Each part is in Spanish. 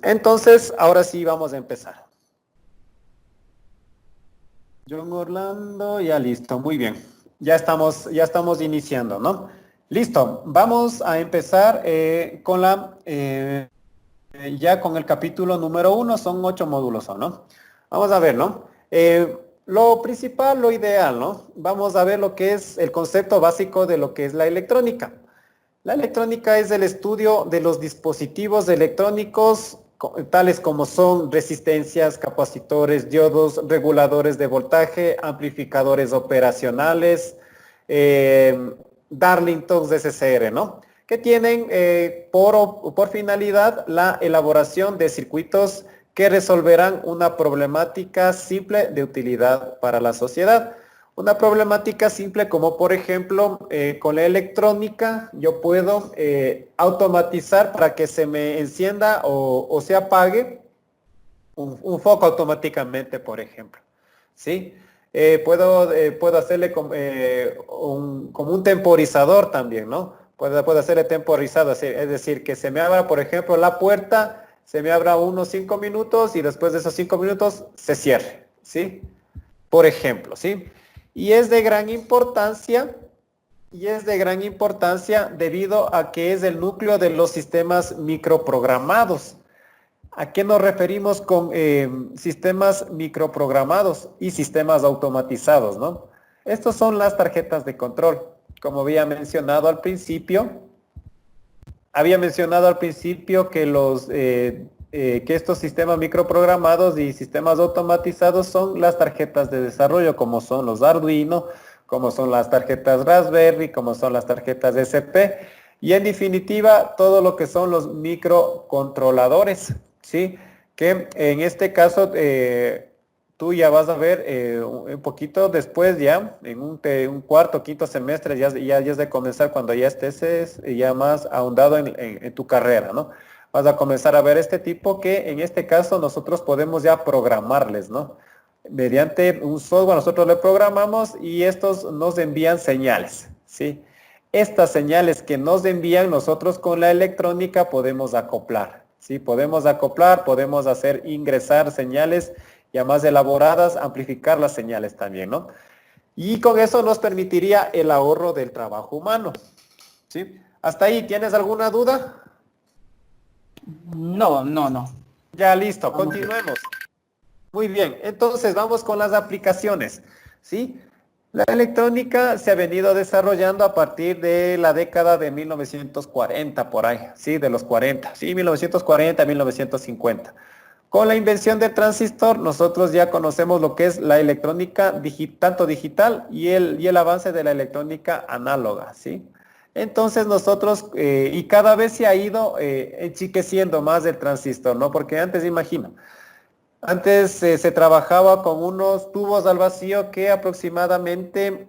Entonces, ahora sí vamos a empezar. John Orlando, ya listo, muy bien. Ya estamos iniciando, ¿no? Listo, vamos a empezar ya con el capítulo número 1, son 8 módulos, ¿no? Vamos a ver, ¿no? Lo principal, lo ideal, ¿no? Vamos a ver lo que es el concepto básico de lo que es la electrónica. La electrónica es el estudio de los dispositivos electrónicos, tales como son resistencias, capacitores, diodos, reguladores de voltaje, amplificadores operacionales, Darlingtons de CCR, ¿no? Que tienen por finalidad la elaboración de circuitos que resolverán una problemática simple de utilidad para la sociedad. Una problemática simple como por ejemplo con la electrónica yo puedo automatizar para que se me encienda o se apague un foco automáticamente, por ejemplo. ¿Sí? Puedo hacerle como un temporizador también, ¿no? Puedo hacerle temporizado, es decir, que se me abra, por ejemplo, la puerta, se me abra unos 5 minutos y después de esos 5 minutos se cierre, ¿sí? Por ejemplo, ¿sí? Y es de gran importancia, debido a que es el núcleo de los sistemas microprogramados. ¿A qué nos referimos con sistemas microprogramados y sistemas automatizados, ¿no? Estos son las tarjetas de control. Como había mencionado al principio que estos sistemas microprogramados y sistemas automatizados son las tarjetas de desarrollo, como son los Arduino, como son las tarjetas Raspberry, como son las tarjetas SP, y en definitiva todo lo que son los microcontroladores, ¿sí? Que en este caso tú ya vas a ver un poquito después ya, en un cuarto, quinto semestre, ya es de comenzar cuando ya estés ya más ahondado en tu carrera, ¿no? Vas a comenzar a ver este tipo que en este caso nosotros podemos ya programarles, ¿no? Mediante un software nosotros le programamos y estos nos envían señales, ¿sí? Estas señales que nos envían nosotros con la electrónica podemos acoplar, ¿sí? Podemos acoplar, podemos hacer ingresar señales ya más elaboradas, amplificar las señales también, ¿no? Y con eso nos permitiría el ahorro del trabajo humano, ¿sí? ¿Hasta ahí tienes alguna duda? No, no, no. Ya listo, Vamos bien. continuemos. Muy bien, entonces vamos con las aplicaciones, ¿sí? La electrónica se ha venido desarrollando a partir de la década de 1940, por ahí, ¿sí? De los 40, ¿sí? 1940, 1950. Con la invención del transistor, nosotros ya conocemos lo que es la electrónica tanto digital y el avance de la electrónica análoga, ¿sí? Entonces nosotros, y cada vez se ha ido enchiqueciendo más el transistor, ¿no? Porque antes, imagino, antes se trabajaba con unos tubos al vacío que aproximadamente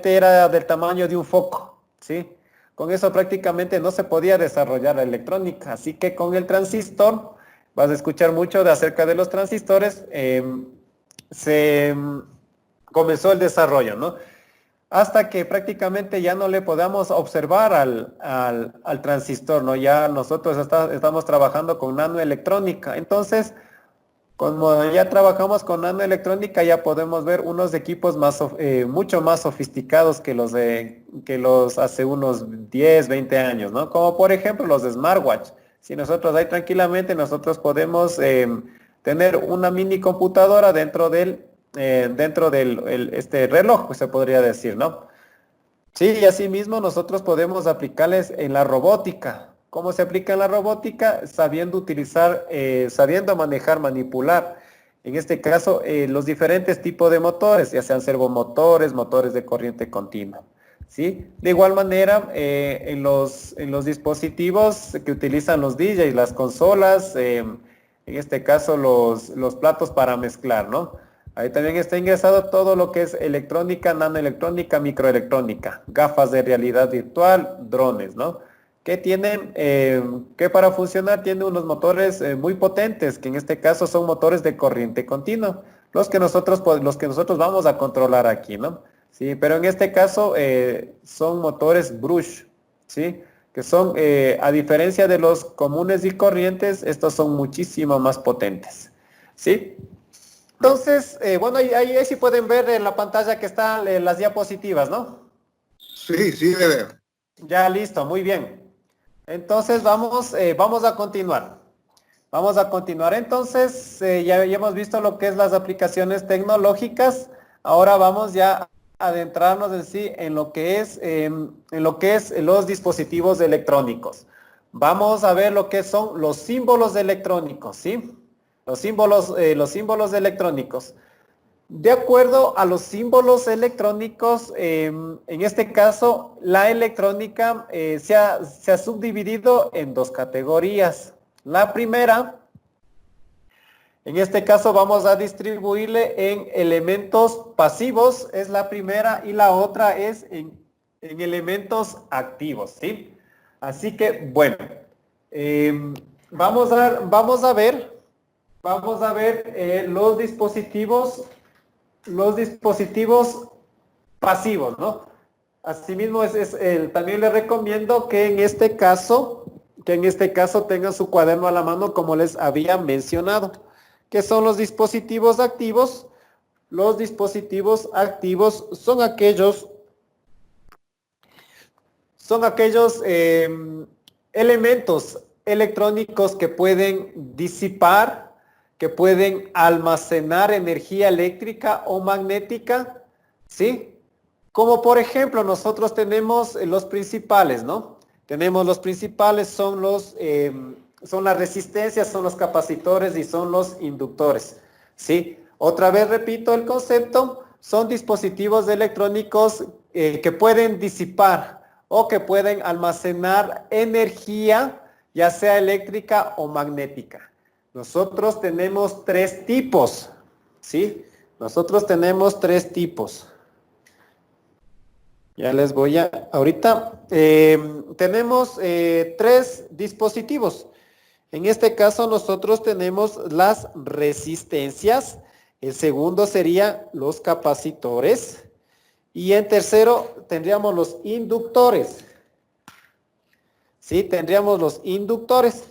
era del tamaño de un foco, ¿sí? Con eso prácticamente no se podía desarrollar la electrónica, así que con el transistor, vas a escuchar mucho acerca de los transistores, se comenzó el desarrollo, ¿no? Hasta que prácticamente ya no le podamos observar al transistor, ¿no? Ya nosotros estamos trabajando con nanoelectrónica. Entonces, como ya trabajamos con nanoelectrónica, ya podemos ver unos equipos mucho más sofisticados que los hace unos 10, 20 años, ¿no? Como por ejemplo los de smartwatch. Si nosotros ahí tranquilamente, nosotros podemos tener una mini computadora dentro del este reloj, pues se podría decir, ¿no? Sí, y asimismo nosotros podemos aplicarles en la robótica. ¿Cómo se aplica en la robótica? Sabiendo utilizar, sabiendo manejar, manipular. En este caso, los diferentes tipos de motores, ya sean servomotores, motores de corriente continua. ¿Sí? De igual manera, en los dispositivos que utilizan los DJs, las consolas, en este caso los platos para mezclar, ¿no? Ahí también está ingresado todo lo que es electrónica, nanoelectrónica, microelectrónica, gafas de realidad virtual, drones, ¿no? Que tienen, que para funcionar tiene unos motores muy potentes, que en este caso son motores de corriente continua, los que nosotros vamos a controlar aquí, ¿no? Sí, pero en este caso son motores Brush, ¿sí? que son, a diferencia de los comunes y corrientes, estos son muchísimo más potentes, ¿sí? Entonces, bueno, ahí sí pueden ver en la pantalla que están las diapositivas, ¿no? Sí, sí, le veo. Ya listo, muy bien. Entonces vamos a continuar. Vamos a continuar. Entonces, ya hemos visto lo que es las aplicaciones tecnológicas. Ahora vamos ya a adentrarnos en sí en lo que es los dispositivos electrónicos. Vamos a ver lo que son los símbolos electrónicos, ¿sí? Los símbolos electrónicos. De acuerdo a los símbolos electrónicos, en este caso, la electrónica se ha subdividido en dos categorías. La primera, en este caso vamos a distribuirle en elementos pasivos, es la primera, y la otra es en elementos activos, ¿sí? Así que, bueno, vamos a ver los dispositivos pasivos, ¿no? Asimismo, también les recomiendo que en este caso tengan su cuaderno a la mano, como les había mencionado. ¿Qué son los dispositivos activos? Los dispositivos activos son aquellos elementos electrónicos que pueden disipar, que pueden almacenar energía eléctrica o magnética, ¿sí? Como por ejemplo, nosotros tenemos los principales, ¿no? Tenemos los principales, son las resistencias, son los capacitores y son los inductores, ¿sí? Otra vez repito el concepto, son dispositivos electrónicos que pueden disipar o que pueden almacenar energía, ya sea eléctrica o magnética. Nosotros tenemos tres tipos, ¿sí? Nosotros tenemos tres tipos. Ya les voy ahorita tenemos tres dispositivos. En este caso nosotros tenemos las resistencias, el segundo sería los capacitores y en tercero tendríamos los inductores. Sí, tendríamos los inductores.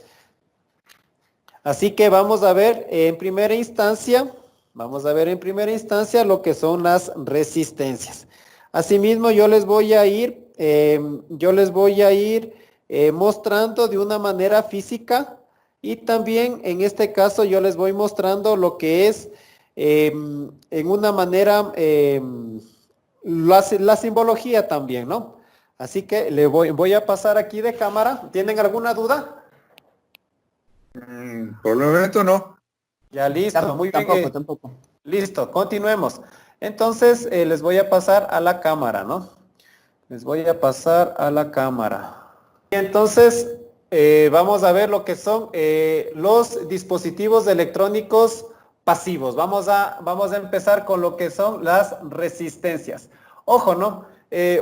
Así que vamos a ver en primera instancia lo que son las resistencias. Asimismo, yo les voy a ir mostrando de una manera física y también en este caso yo les voy mostrando lo que es en una manera la simbología también, ¿no? Así que voy a pasar aquí de cámara. ¿Tienen alguna duda? Por el momento no. Ya listo, muy bien. Tampoco. Listo, continuemos. Entonces, les voy a pasar a la cámara, ¿no? Les voy a pasar a la cámara. Y entonces, vamos a ver lo que son los dispositivos electrónicos pasivos. Vamos a empezar con lo que son las resistencias. Ojo, ¿no?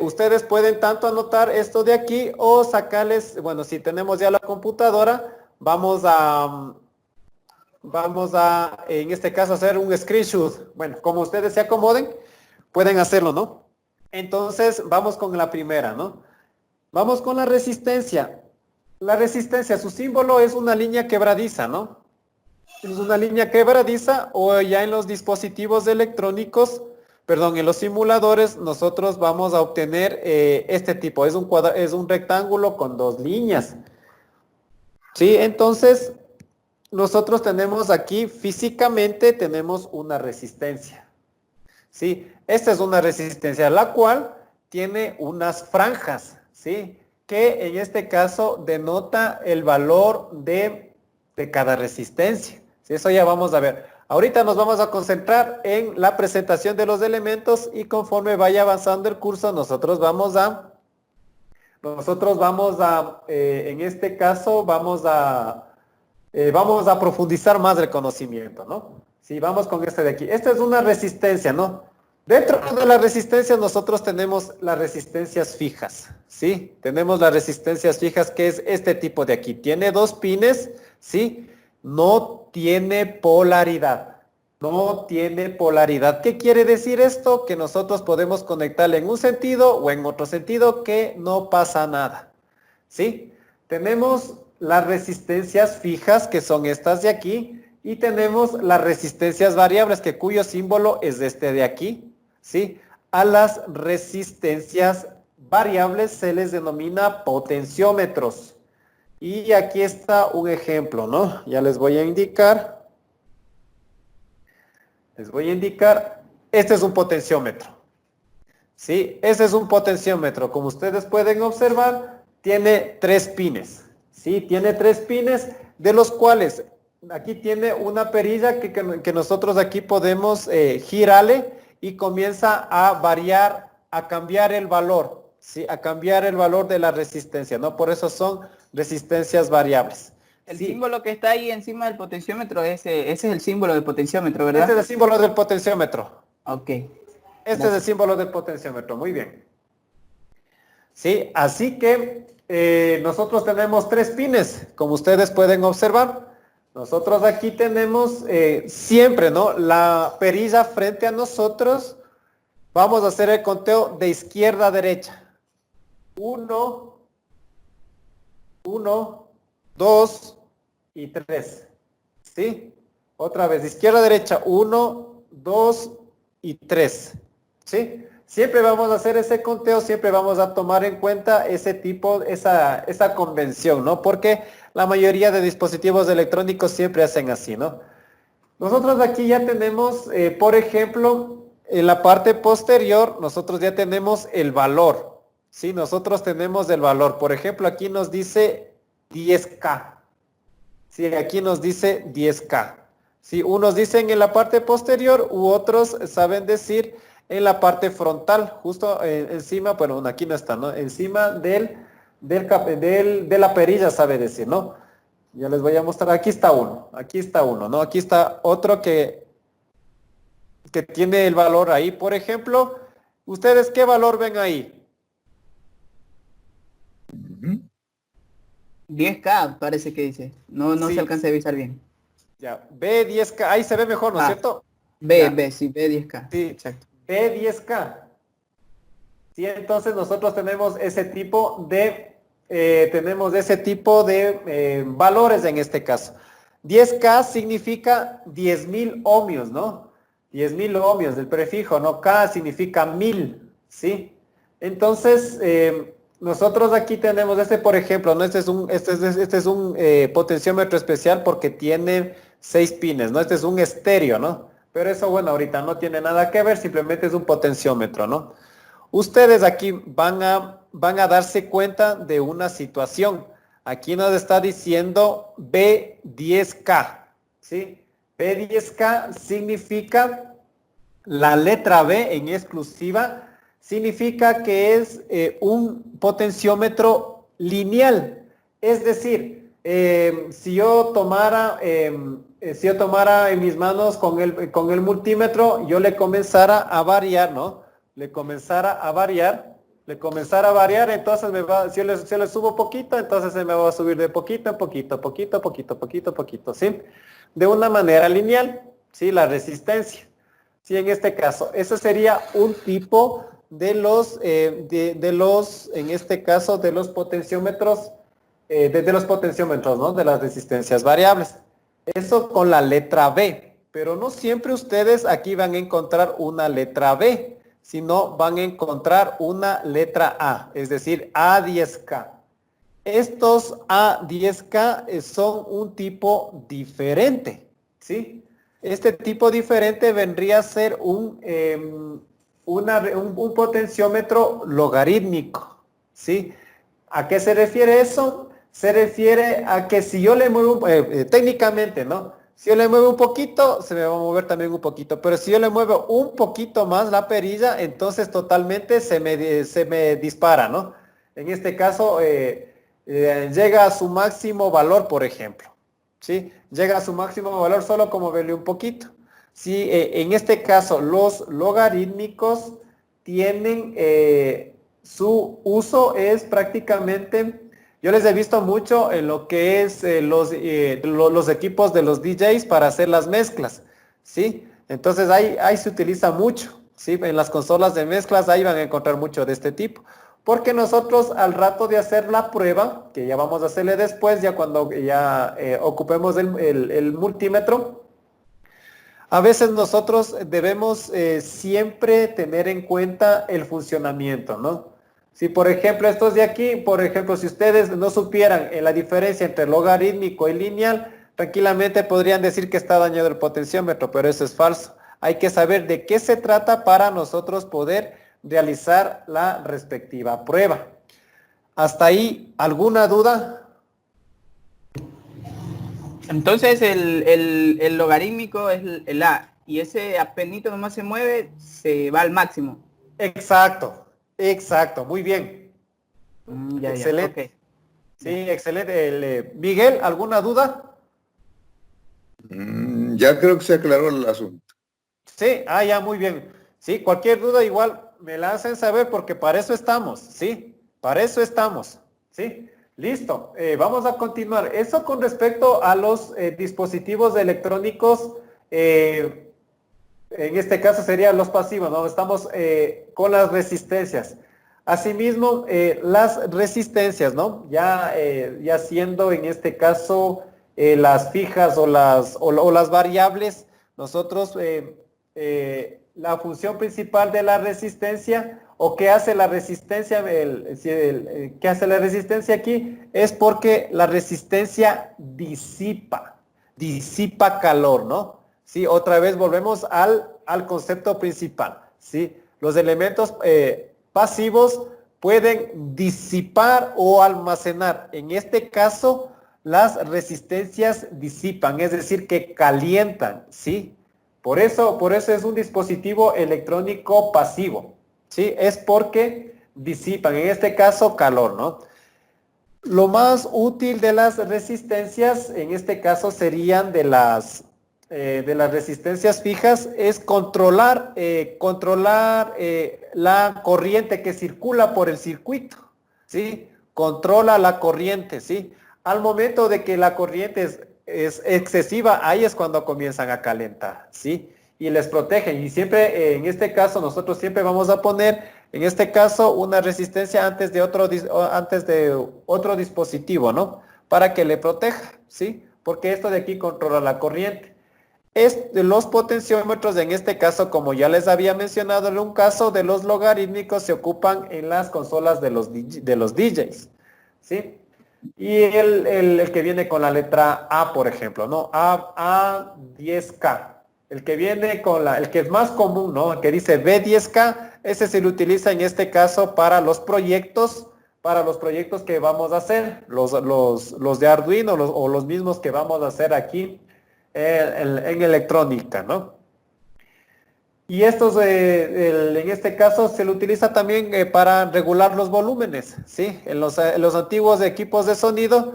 Ustedes pueden tanto anotar esto de aquí o sacarles, bueno, si tenemos ya la computadora, vamos a, en este caso, hacer un screenshot. Bueno, como ustedes se acomoden, pueden hacerlo, ¿no? Entonces, vamos con la primera, ¿no? Vamos con la resistencia. La resistencia, su símbolo es una línea quebradiza, ¿no? Es una línea quebradiza o ya en los dispositivos electrónicos, perdón, en los simuladores, nosotros vamos a obtener este tipo. Es un rectángulo con dos líneas. ¿Sí? Entonces, nosotros tenemos aquí, físicamente, tenemos una resistencia. ¿Sí? Esta es una resistencia, la cual tiene unas franjas, ¿sí? Que en este caso denota el valor de cada resistencia. ¿Sí? Eso ya vamos a ver. Ahorita nos vamos a concentrar en la presentación de los elementos y conforme vaya avanzando el curso, nosotros vamos a, en este caso, vamos a profundizar más el conocimiento, ¿no? Sí, vamos con este de aquí. Esta es una resistencia, ¿no? Dentro de la resistencia nosotros tenemos las resistencias fijas, ¿sí? Tenemos las resistencias fijas, que es este tipo de aquí. Tiene dos pines, ¿sí? No tiene polaridad. No tiene polaridad. ¿Qué quiere decir esto? Que nosotros podemos conectarle en un sentido o en otro sentido, que no pasa nada. ¿sí? Tenemos las resistencias fijas, que son estas de aquí, y tenemos las resistencias variables, que cuyo símbolo es este de aquí, ¿sí? A las resistencias variables se les denomina potenciómetros. Y aquí está un ejemplo, ¿no? Ya les voy a indicar. Este es un potenciómetro. ¿Sí? Ese es un potenciómetro. Como ustedes pueden observar, tiene 3 pines. ¿Sí? Tiene 3 pines, de los cuales aquí tiene una perilla que nosotros aquí podemos girarle y comienza a variar, a cambiar el valor. ¿Sí? A cambiar el valor de la resistencia, ¿no? Por eso son resistencias variables. El Sí. símbolo que está ahí encima del potenciómetro, ese es el símbolo del potenciómetro, ¿verdad? Este es el símbolo del potenciómetro. Ok. Este es el símbolo del potenciómetro, muy bien. Sí, así que nosotros tenemos 3 pines, como ustedes pueden observar. Nosotros aquí tenemos siempre, ¿no? La perilla frente a nosotros. Vamos a hacer el conteo de izquierda a derecha. 1, 2 y 3. ¿Sí? Otra vez, de izquierda a derecha, 1, 2 y 3. ¿Sí? Siempre vamos a hacer ese conteo, siempre vamos a tomar en cuenta ese tipo, esa convención, ¿no? Porque la mayoría de dispositivos electrónicos siempre hacen así, ¿no? Nosotros aquí ya tenemos, por ejemplo, en la parte posterior, nosotros ya tenemos el valor, ¿sí? Nosotros tenemos el valor. Por ejemplo, aquí nos dice 10K. Sí, aquí nos dice 10K. Sí, unos dicen en la parte posterior u otros saben decir en la parte frontal, justo encima, bueno, aquí no está, ¿no? Encima de la perilla sabe decir, ¿no? Ya les voy a mostrar, aquí está uno, ¿no? Aquí está otro que tiene el valor ahí, por ejemplo, ¿ustedes qué valor ven ahí? 10K parece que dice. No Sí. se alcanza a divisar bien. Ya, B10K, ahí se ve mejor, ¿no es cierto? Sí, B10K. Sí, exacto. B10K. Sí, entonces nosotros tenemos ese tipo de valores en este caso. 10K significa 10.000 ohmios, ¿no? 10.000 ohmios, el prefijo, ¿no? K significa 1000, ¿sí? Entonces, nosotros aquí tenemos por ejemplo, ¿no? Este es un potenciómetro especial porque tiene 6 pines, ¿no? Este es un estéreo, ¿no? Pero eso, bueno, ahorita no tiene nada que ver, simplemente es un potenciómetro, ¿no? Ustedes aquí van a darse cuenta de una situación. Aquí nos está diciendo B10K, ¿sí? B10K significa la letra B en exclusiva, significa que es un potenciómetro lineal. Es decir, si yo tomara en mis manos con el multímetro, yo le comenzara a variar, ¿no? Le comenzara a variar, entonces si yo le subo poquito, entonces se me va a subir de poquito en poquito, ¿sí? De una manera lineal, ¿sí? La resistencia. Sí, en este caso, ese sería un tipo de los potenciómetros, ¿no? De las resistencias variables. Eso con la letra B, pero no siempre ustedes aquí van a encontrar una letra B, sino van a encontrar una letra A, es decir, A10K. Estos A10K son un tipo diferente, ¿sí? Este tipo diferente vendría a ser un potenciómetro logarítmico, ¿sí? ¿A qué se refiere eso? Se refiere a que si yo le muevo, técnicamente, ¿no? Si yo le muevo un poquito, se me va a mover también un poquito, pero si yo le muevo un poquito más la perilla, entonces totalmente se me dispara, ¿no? En este caso, llega a su máximo valor, por ejemplo, ¿sí? Llega a su máximo valor solo como verle un poquito. Sí, en este caso, los logarítmicos tienen, su uso es prácticamente, yo les he visto mucho en lo que es los equipos de los DJs para hacer las mezclas, ¿sí? Entonces ahí se utiliza mucho, ¿sí? En las consolas de mezclas ahí van a encontrar mucho de este tipo. Porque nosotros al rato de hacer la prueba, que ya vamos a hacerle después, ya cuando ya ocupemos el multímetro, a veces nosotros debemos siempre tener en cuenta el funcionamiento, ¿no? Si por ejemplo estos de aquí, por ejemplo, si ustedes no supieran la diferencia entre logarítmico y lineal, tranquilamente podrían decir que está dañado el potenciómetro, pero eso es falso. Hay que saber de qué se trata para nosotros poder realizar la respectiva prueba. ¿Hasta ahí alguna duda? Entonces el logarítmico es el A y ese apenito nomás se mueve, se va al máximo. Exacto, exacto, muy bien. Ya, Excelente. ok. Sí, excelente. Miguel, ¿alguna duda? Ya creo que se aclaró el asunto. Sí, ya, muy bien. Sí, cualquier duda igual me la hacen saber porque para eso estamos, ¿sí? Para eso estamos, ¿sí? Listo, vamos a continuar. Eso con respecto a los dispositivos electrónicos, en este caso serían los pasivos, ¿no? Estamos con las resistencias. Asimismo, las resistencias, ¿no? Ya siendo en este caso las fijas o las variables, nosotros la función principal de la resistencia o qué hace la resistencia, qué hace la resistencia aquí es porque la resistencia disipa calor, ¿no? Sí, otra vez volvemos al concepto principal, ¿sí? Los elementos pasivos pueden disipar o almacenar. En este caso, las resistencias disipan, es decir, que calientan, ¿sí? Por eso es un dispositivo electrónico pasivo, ¿sí? Es porque disipan, en este caso, calor, ¿no? Lo más útil de las resistencias, en este caso, serían de las resistencias fijas, es controlar la corriente que circula por el circuito, ¿sí? Controla la corriente, ¿sí? Al momento de que la corriente es excesiva, ahí es cuando comienzan a calentar, ¿sí? Y les protegen. Y siempre, en este caso, nosotros siempre vamos a poner, en este caso, una resistencia antes de otro dispositivo, ¿no? Para que le proteja, ¿sí? Porque esto de aquí controla la corriente. Los potenciómetros, en este caso, como ya les había mencionado, en un caso de los logarítmicos se ocupan en las consolas de los DJs, ¿sí? Y el que viene con la letra A, por ejemplo, ¿no? A10K. El que viene el que es más común, ¿no? El que dice B10K, ese se le utiliza en este caso para los proyectos que vamos a hacer, los de Arduino o los mismos que vamos a hacer aquí en electrónica, ¿no? Y estos, en este caso, se lo utiliza también para regular los volúmenes, ¿sí? En los antiguos equipos de sonido,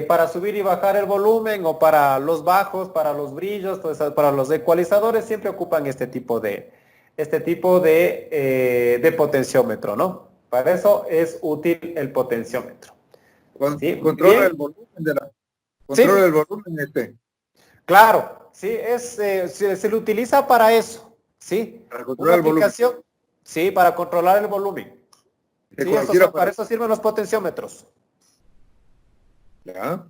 para subir y bajar el volumen, o para los bajos, para los brillos, pues, para los ecualizadores, siempre ocupan este tipo de potenciómetro, ¿no? Para eso es útil el potenciómetro. ¿Sí? Controla Bien. el volumen ¿Sí? el volumen Claro, sí, se lo utiliza para eso, ¿sí? para controlar Una el volumen. aplicación, sí, para controlar el volumen. De Sí, cualquier para eso sirven los potenciómetros. ¿Ya?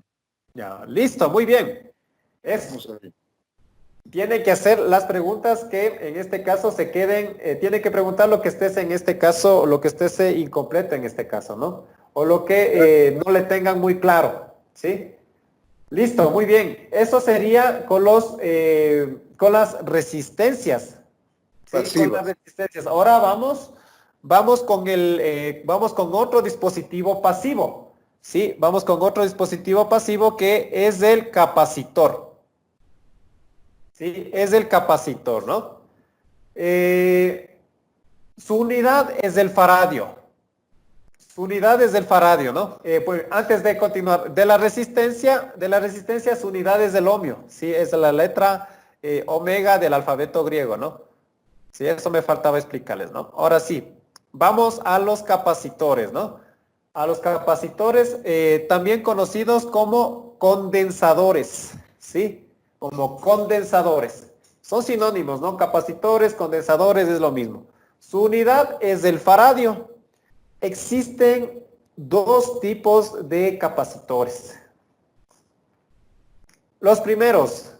Ya, listo, muy bien. Vamos a ver. Tiene que hacer las preguntas que en este caso se queden, tiene que preguntar lo que estés en este caso, lo que estés incompleto en este caso, ¿no? O lo que no le tengan muy claro, ¿sí? Listo, muy bien. Eso sería con las resistencias. ¿Sí? Con las resistencias. Ahora vamos con otro dispositivo pasivo. ¿Sí? Vamos con otro dispositivo pasivo que es el capacitor. ¿Sí? Es el capacitor, ¿no? Su unidad es el faradio. Su unidad es del faradio, ¿no? Pues antes de continuar, de la resistencia su unidad es del ohmio, ¿sí? Es la letra omega del alfabeto griego, ¿no? Sí, eso me faltaba explicarles, ¿no? Ahora sí, vamos a los capacitores, ¿no? A los capacitores, también conocidos como condensadores, ¿sí? Como condensadores. Son sinónimos, ¿no? Capacitores, condensadores, es lo mismo. Su unidad es el faradio. Existen dos tipos de capacitores. Los primeros,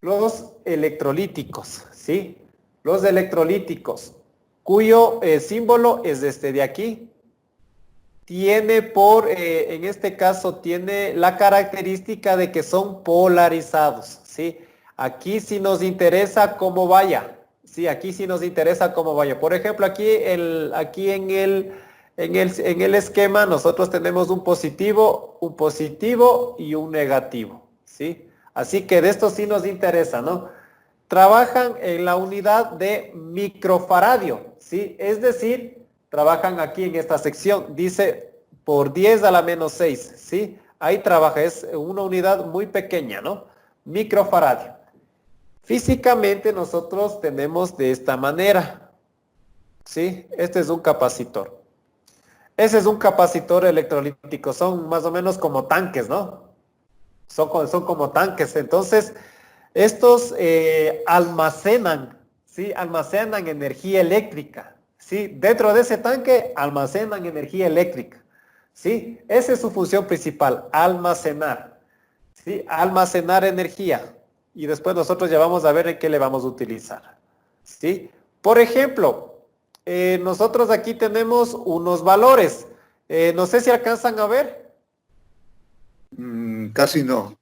los electrolíticos, ¿sí? Los electrolíticos, cuyo símbolo es este de aquí. Tiene en este caso, tiene la característica de que son polarizados, ¿sí? Aquí sí nos interesa cómo vaya, ¿sí? Aquí sí nos interesa cómo vaya. Por ejemplo, aquí en el esquema nosotros tenemos un positivo y un negativo, ¿sí? Así que de esto sí nos interesa, ¿no? Trabajan en la unidad de microfaradio, ¿sí? Es decir, trabajan aquí en esta sección, dice por 10 a la menos 6, ¿sí? Ahí trabaja, es una unidad muy pequeña, ¿no? Microfaradio. Físicamente nosotros tenemos de esta manera, ¿sí? Este es un capacitor. Ese es un capacitor electrolítico, son más o menos como tanques, ¿no? Son como tanques, entonces estos almacenan, ¿sí? Almacenan energía eléctrica, ¿sí? Dentro de ese tanque almacenan energía eléctrica, ¿sí? Esa es su función principal, almacenar, ¿sí? Almacenar energía. Y después nosotros ya vamos a ver en qué le vamos a utilizar, ¿sí? Por ejemplo, nosotros aquí tenemos unos valores. No sé si alcanzan a ver. Casi no.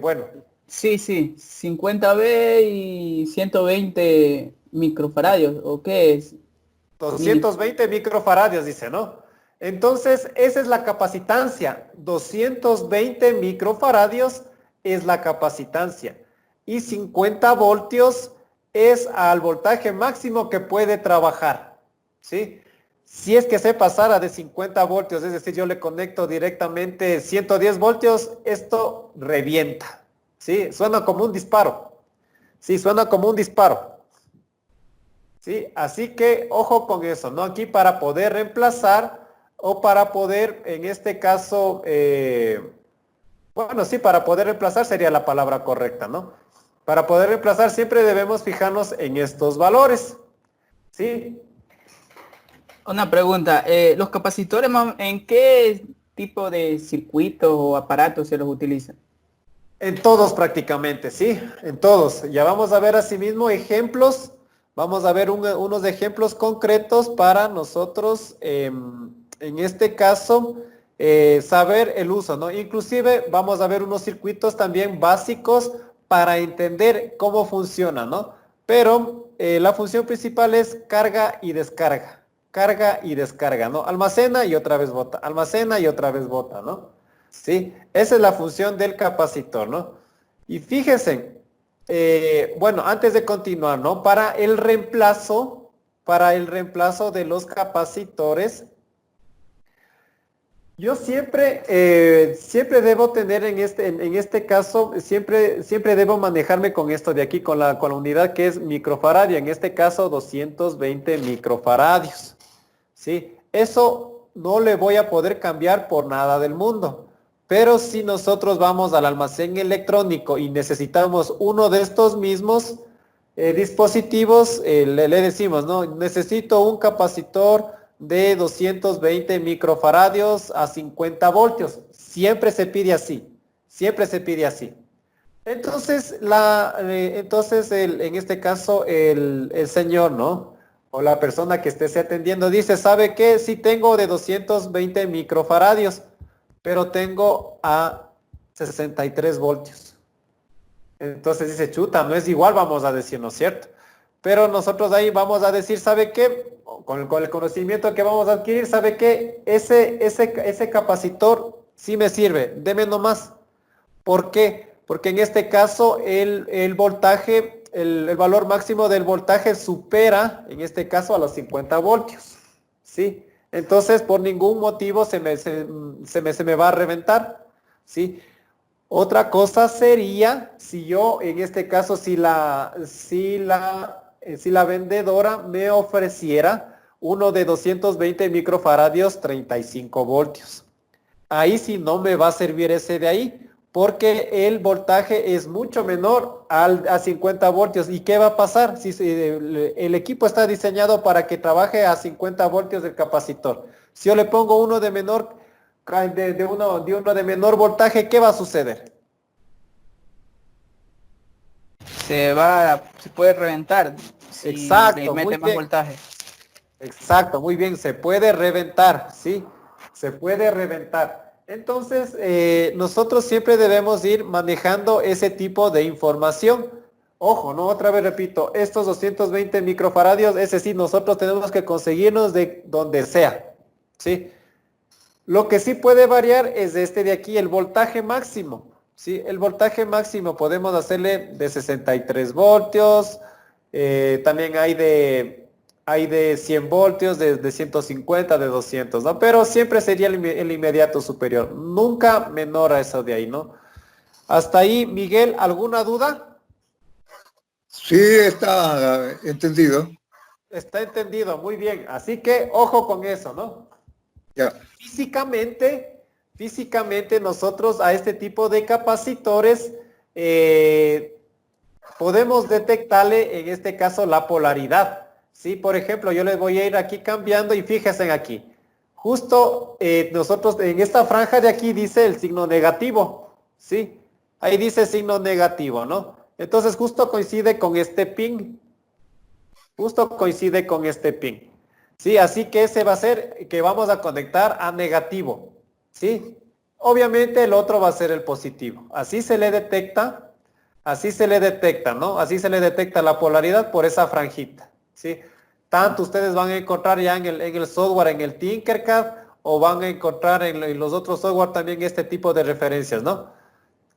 Bueno. Sí, 50B y 120 microfaradios, ¿o qué es? 220 microfaradios, dice, ¿no? Entonces, esa es la capacitancia. 220 microfaradios es la capacitancia. Y 50 voltios es al voltaje máximo que puede trabajar, ¿sí? Si es que se pasara de 50 voltios, es decir, yo le conecto directamente 110 voltios, esto revienta, ¿sí? Suena como un disparo. Sí, suena como un disparo. ¿Sí? Así que ojo con eso, ¿no? Aquí para poder reemplazar o para poder, en este caso, bueno, sí, para poder reemplazar sería la palabra correcta, ¿no? Para poder reemplazar siempre debemos fijarnos en estos valores, ¿sí? Una pregunta, ¿los capacitores en qué tipo de circuitos o aparatos se los utilizan? En todos prácticamente, sí, en todos. Ya vamos a ver asimismo ejemplos, vamos a ver unos ejemplos concretos para nosotros, en este caso, saber el uso, ¿no? Inclusive vamos a ver unos circuitos también básicos para entender cómo funciona, ¿no? Pero la función principal es carga y descarga, ¿no? Almacena y otra vez bota, almacena y otra vez bota, ¿no? ¿Sí? Esa es la función del capacitor, ¿no? Y fíjense, bueno, antes de continuar, ¿no? Para el reemplazo de los capacitores, yo siempre debo tener en este caso, siempre debo manejarme con esto de aquí, con la unidad que es microfaradio, en este caso 220 microfaradios, ¿sí? Eso no le voy a poder cambiar por nada del mundo. Pero si nosotros vamos al almacén electrónico y necesitamos uno de estos mismos dispositivos, le decimos, ¿no? Necesito un capacitor de 220 microfaradios a 50 voltios. Siempre se pide así. Siempre se pide así. Entonces, en este caso, el señor, ¿no? O la persona que esté atendiendo dice, ¿sabe qué? Sí tengo de 220 microfaradios, pero tengo a 63 voltios. Entonces dice, chuta, no es igual, vamos a decir, ¿no es cierto? Pero nosotros ahí vamos a decir, ¿sabe qué? Con el conocimiento que vamos a adquirir, ¿sabe qué? Ese capacitor sí me sirve, deme nomás. ¿Por qué? Porque en este caso el voltaje, el valor máximo del voltaje supera, en este caso, a los 50 voltios, ¿sí? Entonces, por ningún motivo se me va a reventar, ¿sí? Otra cosa sería si yo, en este caso, si la vendedora me ofreciera uno de 220 microfaradios, 35 voltios. Ahí sí no me va a servir ese de ahí, porque el voltaje es mucho menor a 50 voltios. ¿Y qué va a pasar? Si el equipo está diseñado para que trabaje a 50 voltios del capacitor. Si yo le pongo uno de menor, uno de menor voltaje, ¿qué va a suceder? Se puede reventar si Exacto, le muy mete más bien. voltaje. Exacto, muy bien, se puede reventar, ¿sí? Se puede reventar. Entonces, nosotros siempre debemos ir manejando ese tipo de información. Ojo, ¿no? Otra vez repito, estos 220 microfaradios, ese sí, nosotros tenemos que conseguirnos de donde sea, ¿sí? Lo que sí puede variar es este de aquí, el voltaje máximo, ¿sí? El voltaje máximo podemos hacerle de 63 voltios, también hay de 100 voltios, de 150, de 200, ¿no? Pero siempre sería el inmediato superior, nunca menor a eso de ahí, ¿no? Hasta ahí, Miguel, ¿alguna duda? Sí, está entendido. Está entendido, muy bien. Así que ojo con eso, ¿no? Ya. Físicamente nosotros a este tipo de capacitores podemos detectarle en este caso la polaridad. ¿Sí? Por ejemplo, yo les voy a ir aquí cambiando y fíjense aquí. Justo nosotros en esta franja de aquí dice el signo negativo. ¿Sí? Ahí dice signo negativo, ¿no? Entonces justo coincide con este pin. Justo coincide con este pin. Sí, así que ese va a ser que vamos a conectar a negativo. ¿Sí? Obviamente el otro va a ser el positivo. Así se le detecta, ¿no? Así se le detecta la polaridad por esa franjita. ¿Sí? Tanto ustedes van a encontrar ya en el software, en el Tinkercad, o van a encontrar en los otros software también este tipo de referencias, ¿no?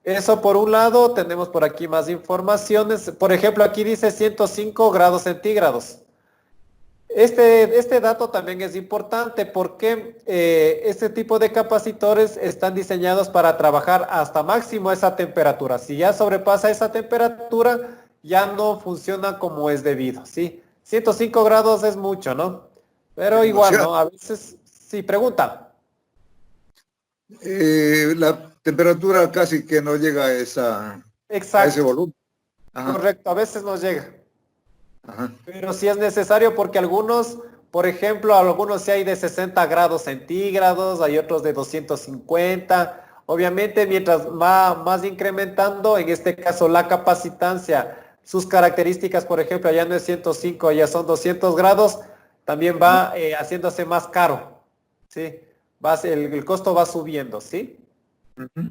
Eso por un lado, tenemos por aquí más informaciones. Por ejemplo, aquí dice 105 grados centígrados. Este dato también es importante porque este tipo de capacitores están diseñados para trabajar hasta máximo esa temperatura. Si ya sobrepasa esa temperatura, ya no funciona como es debido, ¿sí? 105 grados es mucho, ¿no? Pero igual, Demasiado. ¿no? A veces, sí, pregunta. La temperatura casi que no llega a ese Exacto, volumen. Ajá, correcto, a veces nos llega. ajá. Pero sí es necesario porque algunos, por ejemplo, algunos sí hay de 60 grados centígrados, hay otros de 250. Obviamente, mientras más incrementando, en este caso la capacitancia, sus características, por ejemplo, ya no es 105, ya son 200 grados, también va haciéndose más caro, ¿sí? El costo va subiendo, ¿sí? Ujú.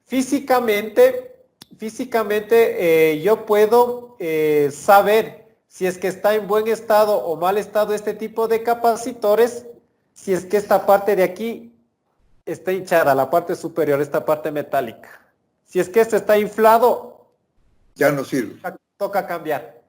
Físicamente, yo puedo saber si es que está en buen estado o mal estado este tipo de capacitores, si es que esta parte de aquí está hinchada, la parte superior, esta parte metálica. Si es que este está inflado, Ya no sirve. toca cambiar.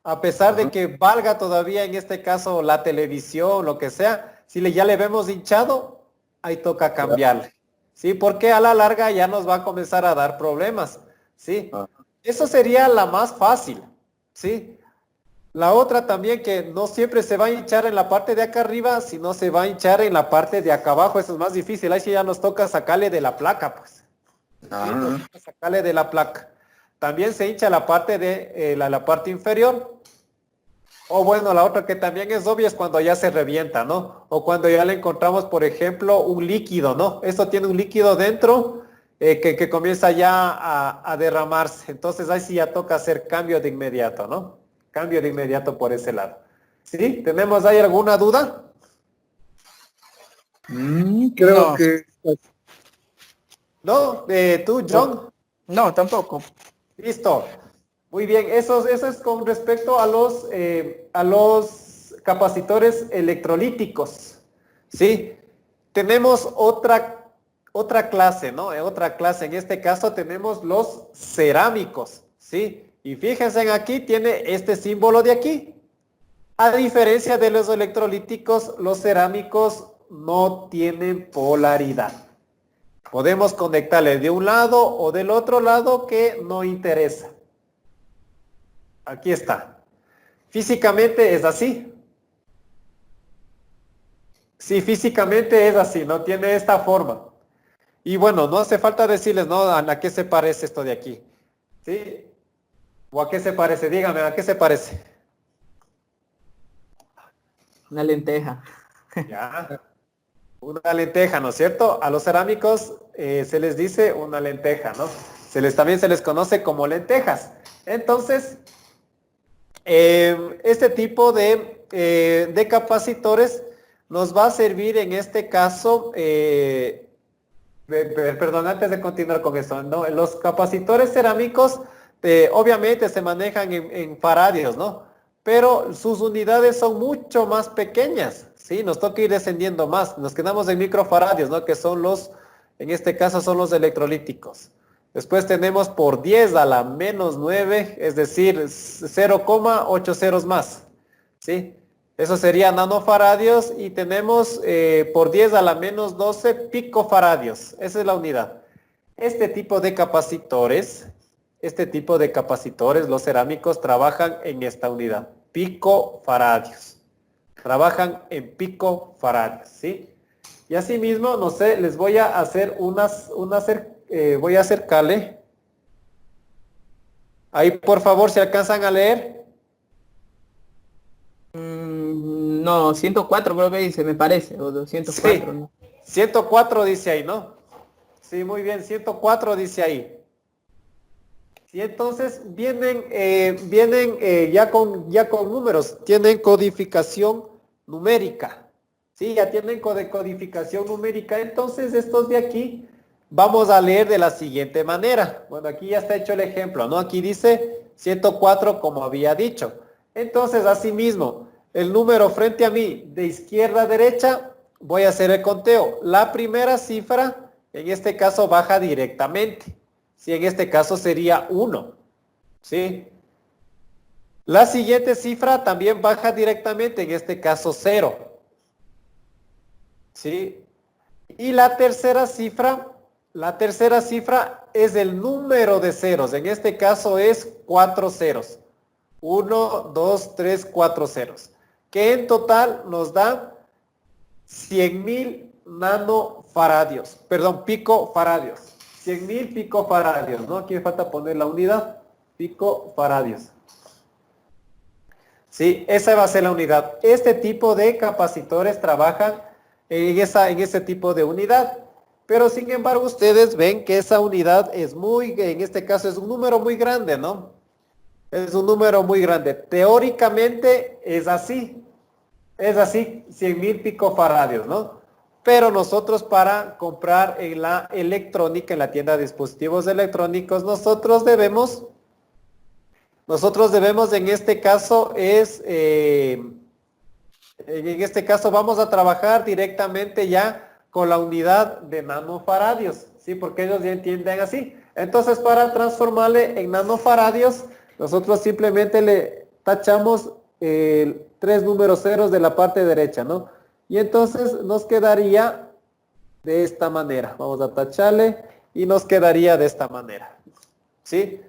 A pesar de Ajá. que valga todavía en este caso la televisión, lo que sea, si ya le vemos hinchado, ahí toca Ya. cambiarle. ¿Sí? Porque a la larga ya nos va a comenzar a dar problemas. ¿Sí? Ajá. Eso sería la más fácil. ¿Sí? La otra también que no siempre se va a hinchar en la parte de acá arriba, sino se va a hinchar en la parte de acá abajo. Eso es más difícil. Ahí sí ya nos toca sacarle de la placa, pues. ¿Sí? Nos Ajá. toca sacarle de la placa. También se hincha la parte de la parte inferior. O bueno, la otra que también es obvia es cuando ya se revienta, ¿no? O cuando ya le encontramos, por ejemplo, un líquido, ¿no? Esto tiene un líquido dentro que comienza ya a derramarse. Entonces ahí sí ya toca hacer cambio de inmediato, ¿no? Cambio de inmediato por ese lado. ¿Sí? ¿Tenemos ahí alguna duda? Creo No, que ¿No? ¿Tú, John? no, tampoco. Listo. Muy bien, eso es con respecto a los capacitores electrolíticos. ¿Sí? Tenemos otra clase, ¿no? Otra clase, en este caso tenemos los cerámicos. ¿Sí? Y fíjense aquí, tiene este símbolo de aquí. A diferencia de los electrolíticos, los cerámicos no tienen polaridad. Podemos conectarle de un lado o del otro lado que no interesa. Aquí está. Físicamente es así. Sí, físicamente es así, no tiene esta forma. Y bueno, no hace falta decirles, ¿no? ¿A qué se parece esto de aquí? ¿Sí? ¿O a qué se parece? Dígame, ¿a qué se parece? Una lenteja. Ya. Una lenteja, ¿no es cierto? A los cerámicos se les dice una lenteja, ¿no? También se les conoce como lentejas. Entonces, este tipo de capacitores nos va a servir en este caso, perdón, antes de continuar con esto, ¿no? Los capacitores cerámicos obviamente se manejan en faradios, ¿no? Pero sus unidades son mucho más pequeñas, ¿sí? Nos toca ir descendiendo más, nos quedamos en microfaradios, ¿no? Que son en este caso son los electrolíticos. Después tenemos por 10 a la menos 9, es decir, 0,8 ceros más, ¿sí? Eso sería nanofaradios y tenemos por 10 a la menos 12 picofaradios. Esa es la unidad. Este tipo de capacitores, los cerámicos trabajan en esta unidad, picofaradios. Trabajan en picofaradios, ¿sí? Y asimismo, no sé, les voy a hacer voy a acercarle. Ahí, por favor, si alcanzan a leer. No, 104 creo que dice, me parece, o 204. Sí, ¿no? 104 dice ahí, ¿no? Sí, muy bien, 104 dice ahí. Y entonces vienen ya con números, tienen codificación numérica. Sí, ya tienen codificación numérica. Entonces estos de aquí vamos a leer de la siguiente manera. Bueno, aquí ya está hecho el ejemplo, ¿no? Aquí dice 104 como había dicho. Entonces, asimismo, el número frente a mí, de izquierda a derecha, voy a hacer el conteo. La primera cifra, en este caso, baja directamente. Sí, en este caso sería 1. ¿Sí? La siguiente cifra también baja directamente, en este caso 0. ¿Sí? Y la tercera cifra es el número de ceros. En este caso es 4 ceros. 1, 2, 3, 4 ceros. Que en total nos da 100.000 nanofaradios. Perdón, picofaradios. 100.000 picofaradios, ¿no? Aquí me falta poner la unidad. Picofaradios. Sí, esa va a ser la unidad. Este tipo de capacitores trabajan en ese tipo de unidad. Pero sin embargo, ustedes ven que esa unidad en este caso es un número muy grande, ¿no? Es un número muy grande. Teóricamente es así. Es así, 100.000 picofaradios, ¿no? Pero nosotros para comprar en la electrónica, en la tienda de dispositivos electrónicos, nosotros debemos en este caso vamos a trabajar directamente ya con la unidad de nanofaradios, ¿sí? Porque ellos ya entienden así. Entonces, para transformarle en nanofaradios, nosotros simplemente le tachamos 3 números ceros de la parte derecha, ¿no? Y entonces nos quedaría de esta manera. Vamos a tacharle y nos quedaría de esta manera, ¿sí?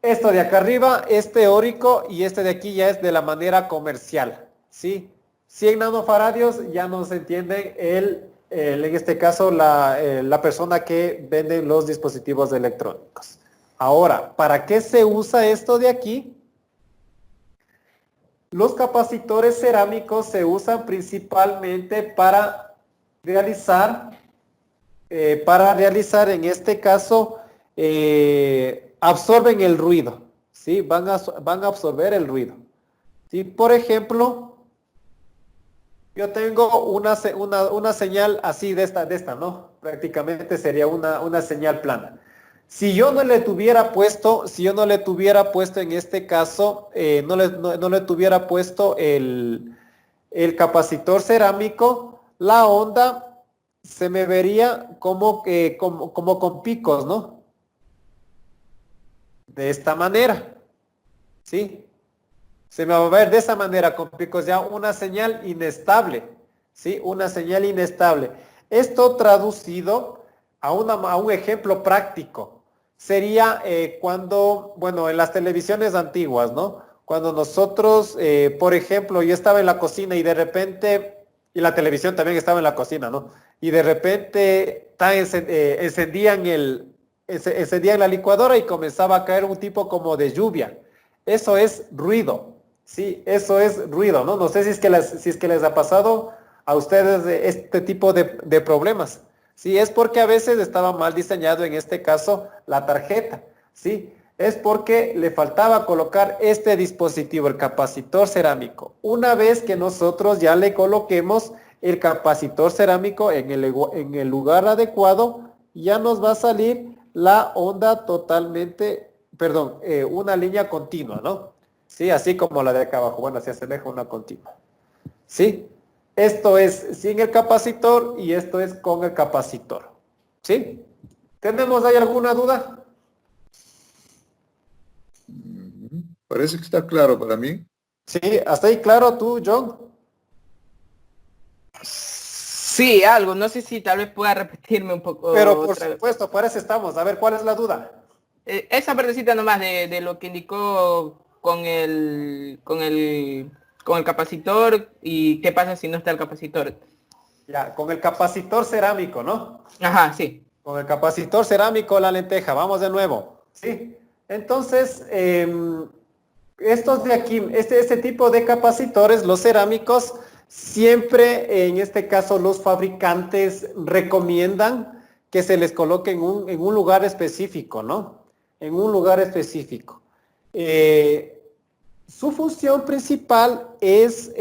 Esto de acá arriba es teórico y este de aquí ya es de la manera comercial, ¿sí? 100 nanofaradios ya nos entiende en este caso la persona que vende los dispositivos electrónicos. Ahora, ¿para qué se usa esto de aquí? Los capacitores cerámicos se usan principalmente para realizar en este caso, absorben el ruido, ¿sí? Van a absorber el ruido. ¿Sí? Por ejemplo, yo tengo una señal así de esta, ¿no? Prácticamente sería una señal plana. Si yo no le tuviera puesto en este caso, no le tuviera puesto el capacitor cerámico, la onda se me vería como con picos, ¿no? De esta manera, ¿sí? Se me va a ver de esa manera, con picos, ya una señal inestable, ¿sí? Una señal inestable. Esto traducido a un ejemplo práctico sería cuando, bueno, en las televisiones antiguas, ¿no? Cuando nosotros, por ejemplo, yo estaba en la cocina y de repente, y la televisión también estaba en la cocina, ¿no? y de repente encendían la licuadora y comenzaba a caer un tipo como de lluvia. Eso es ruido, sí, eso es ruido, ¿no? No sé si es que les ha pasado a ustedes este tipo de problemas. Sí, es porque a veces estaba mal diseñado, en este caso, la tarjeta, ¿sí? Es porque le faltaba colocar este dispositivo, el capacitor cerámico. Una vez que nosotros ya le coloquemos el capacitor cerámico en el lugar adecuado, ya nos va a salir la onda totalmente, perdón, una línea continua, ¿no? Sí, así como la de acá abajo. Bueno, se asemeja a una continua. ¿Sí? Esto es sin el capacitor y esto es con el capacitor. ¿Sí? ¿Tenemos ahí alguna duda? Parece que está claro para mí. Sí, hasta ahí claro tú, John. Sí, algo. No sé si tal vez pueda repetirme un poco. Pero por supuesto, para eso estamos. A ver, ¿cuál es la duda? Esa partecita nomás de lo que indicó con el capacitor y qué pasa si no está el capacitor. Ya, con el capacitor cerámico, ¿no? Ajá, sí. Con el capacitor cerámico, la lenteja. Vamos de nuevo. ¿Sí? Entonces, estos de aquí, este tipo de capacitores, los cerámicos, siempre, en este caso, los fabricantes recomiendan que se les coloque en un lugar específico, ¿no? En un lugar específico. Su función principal es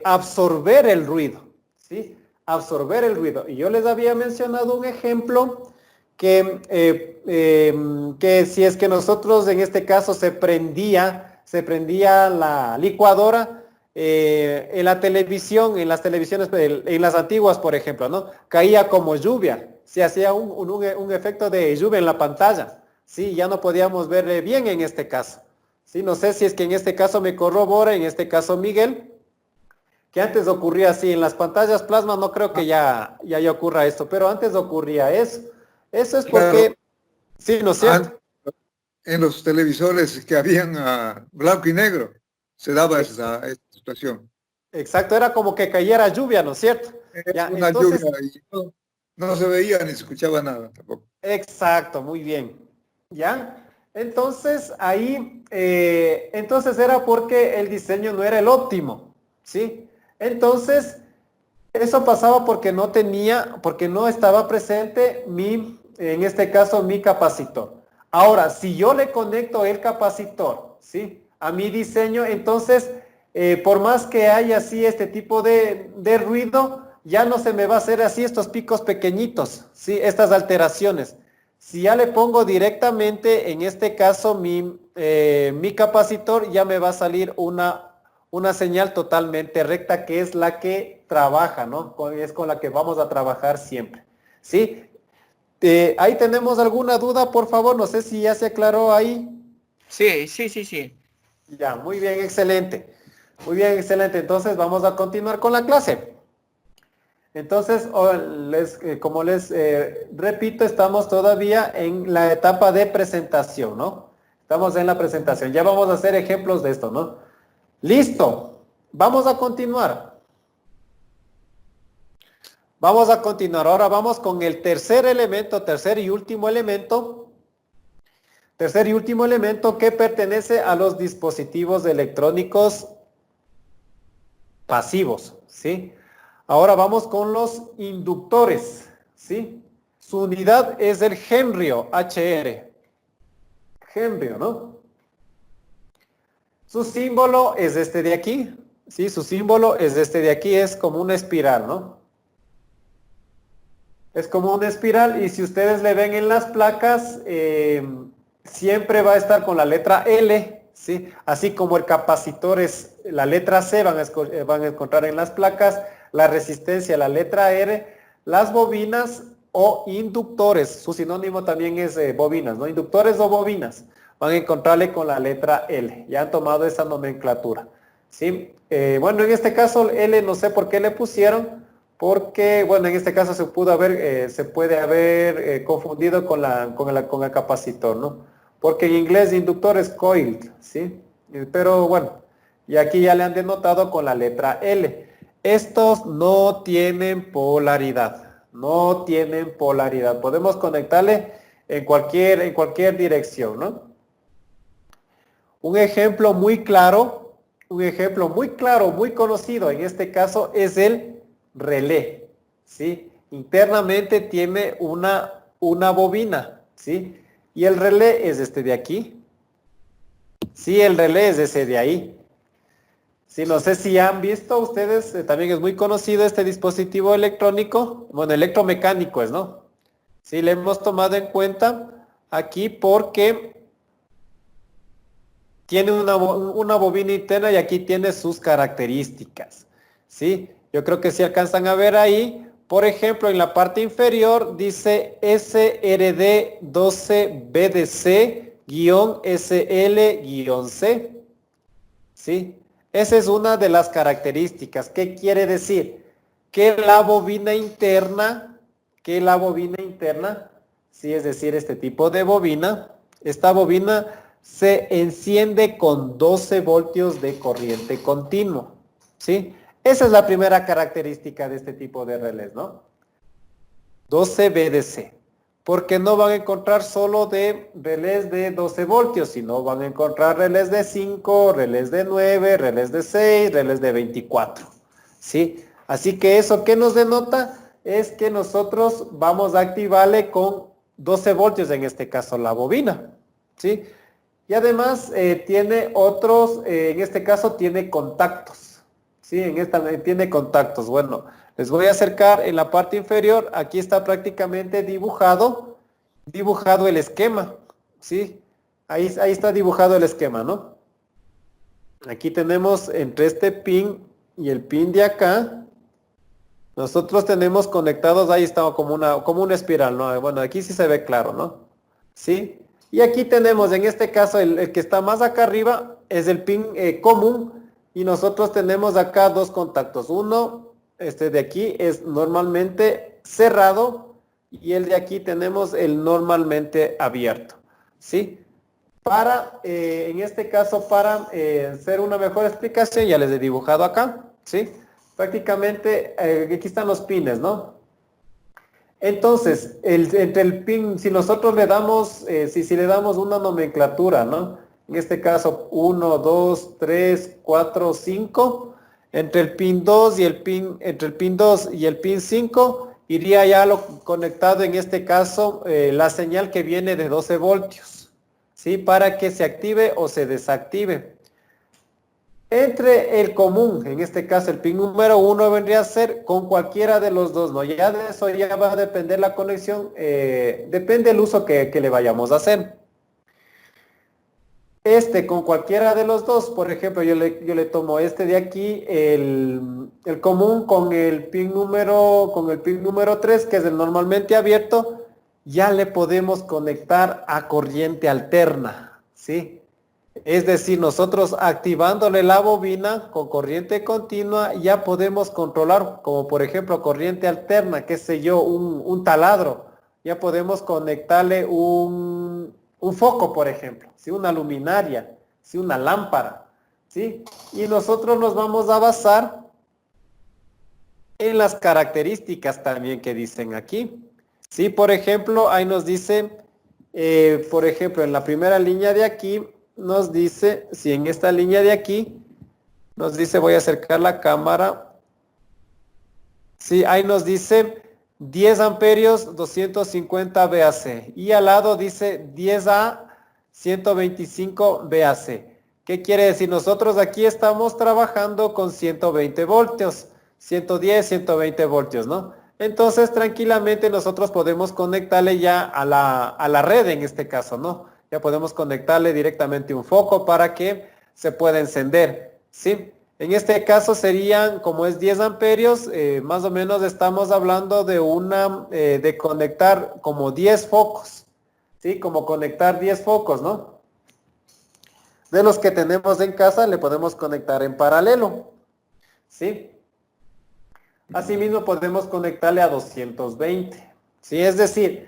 absorber el ruido, ¿sí? Absorber el ruido. Y yo les había mencionado un ejemplo que si es que nosotros, en este caso, se prendía la licuadora, en la televisión, en las televisiones, en las antiguas, por ejemplo, ¿no? Caía como lluvia, se hacía un efecto de lluvia en la pantalla, sí, ya no podíamos ver bien en este caso. Sí, no sé si es que en este caso me corrobora, en este caso Miguel, que antes ocurría así, en las pantallas plasma no creo que ya ocurra esto, pero antes ocurría eso. Eso es porque, sí, ¿no es cierto? En los televisores que habían blanco y negro, se daba esa situación. Exacto, era como que cayera lluvia, ¿no es cierto? Ya, Una entonces, lluvia y no se veía ni se escuchaba nada tampoco. exacto, muy bien. ¿Ya? Entonces, ahí, entonces era porque el diseño no era el óptimo, ¿sí? Entonces, eso pasaba porque porque no estaba presente en este caso, mi capacitor. Ahora, si yo le conecto el capacitor, ¿sí? A mi diseño, entonces, por más que haya así este tipo de ruido, ya no se me va a hacer así estos picos pequeñitos, ¿sí? Estas alteraciones. Si ya le pongo directamente, en este caso, mi capacitor, ya me va a salir una señal totalmente recta, que es la que trabaja, ¿no? Es con la que vamos a trabajar siempre, ¿sí? Ahí tenemos alguna duda, por favor, no sé si ya se aclaró ahí. Sí, sí, sí, sí. Ya, muy bien, excelente. Muy bien, excelente. Entonces vamos a continuar con la clase. Entonces, como les repito, estamos todavía en la etapa de presentación, ¿no? Estamos en la presentación. Ya vamos a hacer ejemplos de esto, ¿no? Listo. Vamos a continuar. Vamos a continuar. Ahora vamos con el tercer y último elemento. Tercer y último elemento que pertenece a los dispositivos electrónicos pasivos, ¿sí? Ahora vamos con los inductores, ¿sí? Su unidad es el henrio, HR. Henrio, ¿no? Su símbolo es este de aquí, ¿sí? Su símbolo es este de aquí, es como una espiral, ¿no? Es como una espiral, y si ustedes le ven en las placas, siempre va a estar con la letra L, ¿sí? Así como el capacitor es la letra C, van a encontrar en las placas la resistencia, la letra R, las bobinas o inductores, su sinónimo también es bobinas, ¿no? Inductores o bobinas, van a encontrarle con la letra L, ya han tomado esa nomenclatura, ¿sí? Bueno, en este caso L no sé por qué le pusieron, porque, bueno, en este caso se puede haber confundido con el capacitor, ¿no? Porque en inglés inductor es coiled, ¿sí? Pero bueno, y aquí ya le han denotado con la letra L. Estos no tienen polaridad, no tienen polaridad. Podemos conectarle en cualquier dirección, ¿no? Un ejemplo muy claro, muy conocido en este caso es el relé, ¿sí? Internamente tiene una bobina, ¿sí? Y el relé es este de aquí. Sí, el relé es ese de ahí. Sí, no sé si han visto ustedes, también es muy conocido este dispositivo electrónico, bueno, electromecánico es, ¿no? Sí, le hemos tomado en cuenta aquí porque tiene una bobina interna y aquí tiene sus características, ¿sí? Yo creo que si alcanzan a ver ahí, por ejemplo, en la parte inferior dice SRD12BDC-SL-C, ¿sí? Esa es una de las características. ¿Qué quiere decir? Que la bobina interna, sí, es decir, este tipo de bobina, esta bobina se enciende con 12 voltios de corriente continua, ¿sí? Esa es la primera característica de este tipo de relés, ¿no? 12 VDC. Porque no van a encontrar solo de relés de 12 voltios, sino van a encontrar relés de 5, relés de 9, relés de 6, relés de 24, ¿sí? Así que eso, ¿qué nos denota? Es que nosotros vamos a activarle con 12 voltios, en este caso la bobina, ¿sí? Y además tiene otros, en este caso tiene contactos, ¿sí? Tiene contactos. Bueno, les voy a acercar en la parte inferior, aquí está prácticamente dibujado el esquema, ¿sí? Ahí está dibujado el esquema, ¿no? Aquí tenemos entre este pin y el pin de acá, nosotros tenemos conectados, ahí está como una espiral, ¿no? Bueno, aquí sí se ve claro, ¿no? ¿Sí? Y aquí tenemos, en este caso, el que está más acá arriba es el pin común y nosotros tenemos acá dos contactos. Uno, este de aquí es normalmente cerrado y el de aquí tenemos el normalmente abierto, ¿sí? En este caso, para hacer una mejor explicación, ya les he dibujado acá, ¿sí? Prácticamente, aquí están los pines, ¿no? Entonces, entre el pin, si nosotros le damos, si le damos una nomenclatura, ¿no? En este caso, 1, 2, 3, 4, 5, entre el pin 2 y entre el pin 2 y el pin 5, iría ya conectado, en este caso, la señal que viene de 12 voltios, ¿sí? Para que se active o se desactive. Entre el común, en este caso el pin número 1 vendría a ser con cualquiera de los dos, ¿no? Ya de eso ya va a depender la conexión, depende el uso que le vayamos a hacer. Con cualquiera de los dos, por ejemplo, yo le tomo este de aquí, el común con el pin número 3, que es el normalmente abierto, ya le podemos conectar a corriente alterna, ¿sí? Es decir, nosotros activándole la bobina con corriente continua ya podemos controlar, como por ejemplo corriente alterna, qué sé yo, un taladro. Ya podemos conectarle un foco, por ejemplo, ¿sí? Una luminaria, ¿sí? Una lámpara, ¿sí? Y nosotros nos vamos a basar en las características también que dicen aquí. Sí, por ejemplo, ahí nos dice, por ejemplo, en la primera línea de aquí, nos dice, si en esta línea de aquí, nos dice, voy a acercar la cámara, sí, ahí nos dice 10 amperios 250 VAC y al lado dice 10A 125 VAC. ¿Qué quiere decir? Nosotros aquí estamos trabajando con 120 voltios, 110, 120 voltios, ¿no? Entonces tranquilamente nosotros podemos conectarle ya a la red en este caso, ¿no? Ya podemos conectarle directamente un foco para que se pueda encender, ¿sí? En este caso serían, como es 10 amperios, más o menos estamos hablando de conectar como 10 focos, ¿sí? Como conectar 10 focos, ¿no? De los que tenemos en casa le podemos conectar en paralelo, ¿sí? Asimismo podemos conectarle a 220, ¿sí? Es decir,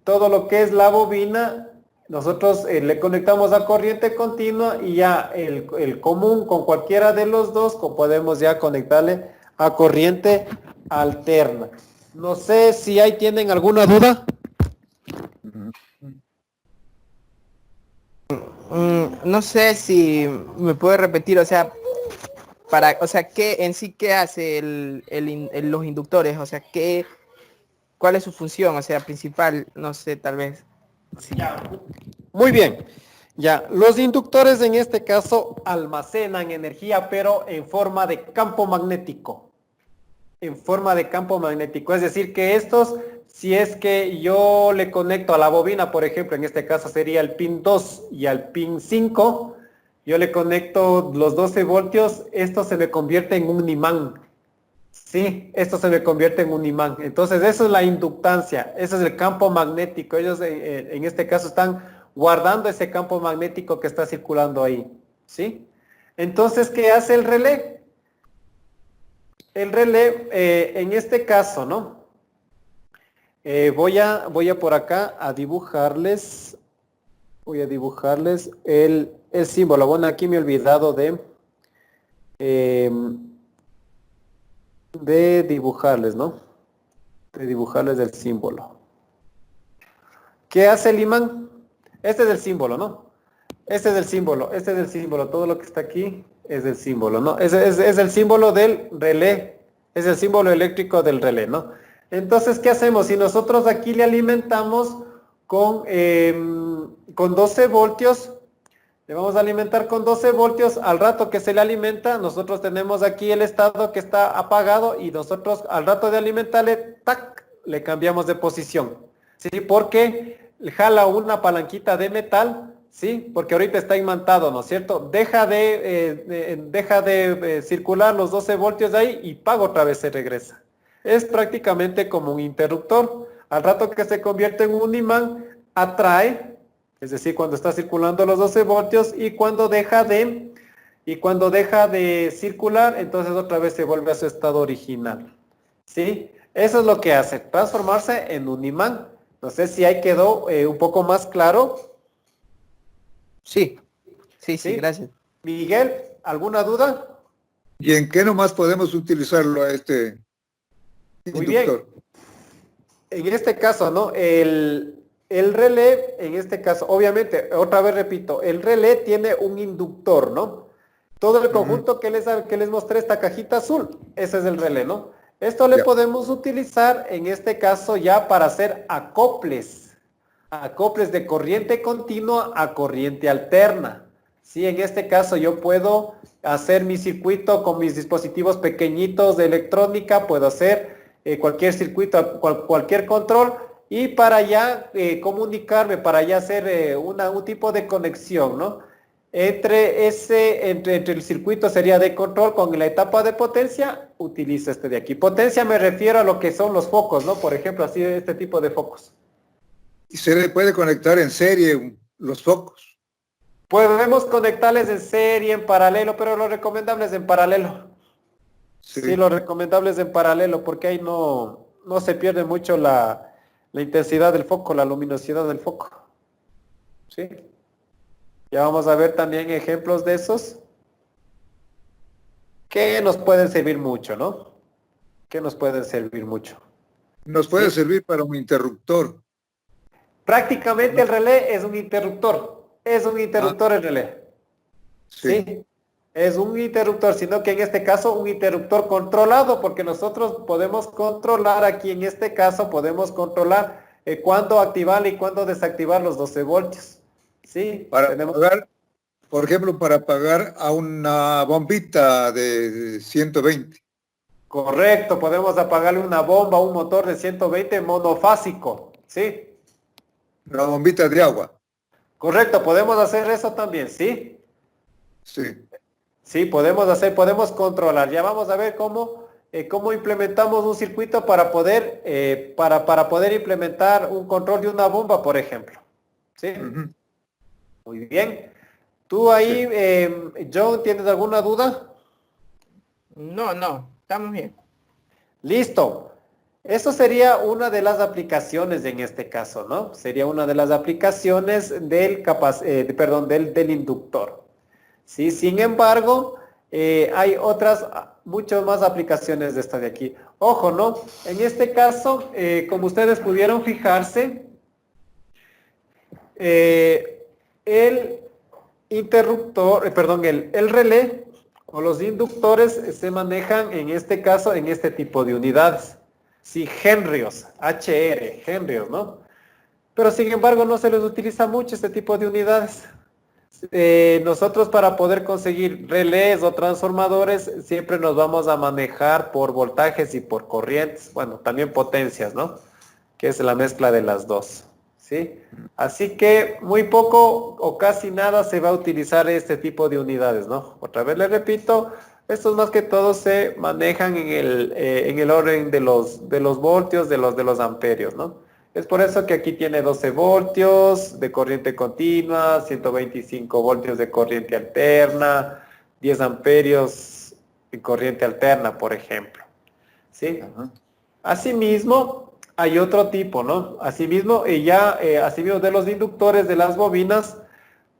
todo lo que es la bobina, nosotros le conectamos a corriente continua y ya el común con cualquiera de los dos podemos ya conectarle a corriente alterna. No sé si ahí tienen alguna duda. No sé si me puede repetir, o sea, ¿qué en sí qué hace los inductores? O sea, ¿cuál es su función? O sea, principal, no sé, tal vez. Sí. Muy bien. Ya, los inductores en este caso almacenan energía, pero en forma de campo magnético. En forma de campo magnético. Es decir, que estos, si es que yo le conecto a la bobina, por ejemplo, en este caso sería el pin 2 y al pin 5, yo le conecto los 12 voltios, esto se me convierte en un imán. Sí, esto se me convierte en un imán. Entonces, eso es la inductancia, ese es el campo magnético. Ellos en este caso están guardando ese campo magnético que está circulando ahí. ¿Sí? Entonces, ¿qué hace el relé? El relé, en este caso, ¿no? Voy a por acá a dibujarles, voy a dibujarles el símbolo. Bueno, aquí me he olvidado de dibujarles, ¿no? De dibujarles el símbolo. ¿Qué hace el imán? Este es el símbolo, ¿no? Este es el símbolo, este es el símbolo. Todo lo que está aquí es el símbolo, ¿no? Es el símbolo del relé. Es el símbolo eléctrico del relé, ¿no? Entonces, ¿qué hacemos? Si nosotros aquí le alimentamos con 12 voltios, le vamos a alimentar con 12 voltios, al rato que se le alimenta, nosotros tenemos aquí el estado que está apagado y nosotros al rato de alimentarle, ¡tac!, le cambiamos de posición. ¿Sí? Porque jala una palanquita de metal, ¿sí? Porque ahorita está imantado, ¿no es cierto? Deja de circular los 12 voltios de ahí y paga otra vez, se regresa. Es prácticamente como un interruptor. Al rato que se convierte en un imán, atrae, es decir, cuando está circulando los 12 voltios y cuando deja de circular, entonces otra vez se vuelve a su estado original. ¿Sí? Eso es lo que hace, transformarse en un imán. No sé si ahí quedó un poco más claro. Sí, sí, ¿Sí? gracias. Miguel, ¿alguna duda? ¿Y en qué nomás podemos utilizarlo a este Muy bien. inductor? En este caso, ¿no? El relé, en este caso, obviamente, otra vez repito, el relé tiene un inductor, ¿no? Todo el conjunto que les mostré, esta cajita azul, ese es el relé, ¿no? Esto le podemos utilizar, en este caso, ya para hacer acoples de corriente continua a corriente alterna. Sí, en este caso yo puedo hacer mi circuito con mis dispositivos pequeñitos de electrónica, puedo hacer cualquier circuito, cualquier control y para ya comunicarme, para ya hacer un tipo de conexión, ¿no? Entre el circuito sería de control con la etapa de potencia, utilizo este de aquí. Potencia me refiero a lo que son los focos, ¿no? Por ejemplo, así este tipo de focos. Y se le puede conectar en serie los focos. Podemos conectarles en serie, en paralelo, pero lo recomendable es en paralelo. Sí, lo recomendable es en paralelo, porque ahí no se pierde mucho la intensidad del foco, la luminosidad del foco. ¿Sí? Ya vamos a ver también ejemplos de esos que nos pueden servir mucho, ¿no? Que nos pueden servir mucho. Nos puede servir para un interruptor. Prácticamente el relé es un interruptor. Es un interruptor el relé. ¿Sí? Es un interruptor, sino que en este caso un interruptor controlado, porque nosotros podemos controlar aquí, en este caso podemos controlar cuándo activar y cuándo desactivar los 12 voltios. ¿Sí? Para pagar, por ejemplo, para pagar a una bombita de 120. Correcto, podemos apagarle una bomba a un motor de 120 monofásico. ¿Sí? Una bombita de agua. Correcto, podemos hacer eso también, ¿sí? Sí. Sí, podemos controlar. Ya vamos a ver cómo implementamos un circuito para poder implementar un control de una bomba, por ejemplo. ¿Sí? Muy bien. ¿Tú ahí, John, tienes alguna duda? No, estamos bien. Listo. Eso sería una de las aplicaciones en este caso, ¿no? Sería una de las aplicaciones del inductor. ¿Sí? Sin embargo, hay otras muchas más aplicaciones de esta de aquí. Ojo, ¿no? En este caso, como ustedes pudieron fijarse, el interruptor, perdón, el relé o los inductores se manejan en este caso en este tipo de unidades. Sí, henrios, henrios, ¿no? Pero sin embargo no se les utiliza mucho este tipo de unidades. Nosotros para poder conseguir relés o transformadores siempre nos vamos a manejar por voltajes y por corrientes, bueno, también potencias, ¿no? Que es la mezcla de las dos, ¿sí? Así que muy poco o casi nada se va a utilizar este tipo de unidades, ¿no? Otra vez les repito, estos más que todo se manejan en el orden de los voltios, de los amperios, ¿no? Es por eso que aquí tiene 12 voltios de corriente continua, 125 voltios de corriente alterna, 10 amperios de corriente alterna, por ejemplo. ¿Sí? Asimismo, hay otro tipo, ¿no? Asimismo, asimismo de los inductores de las bobinas,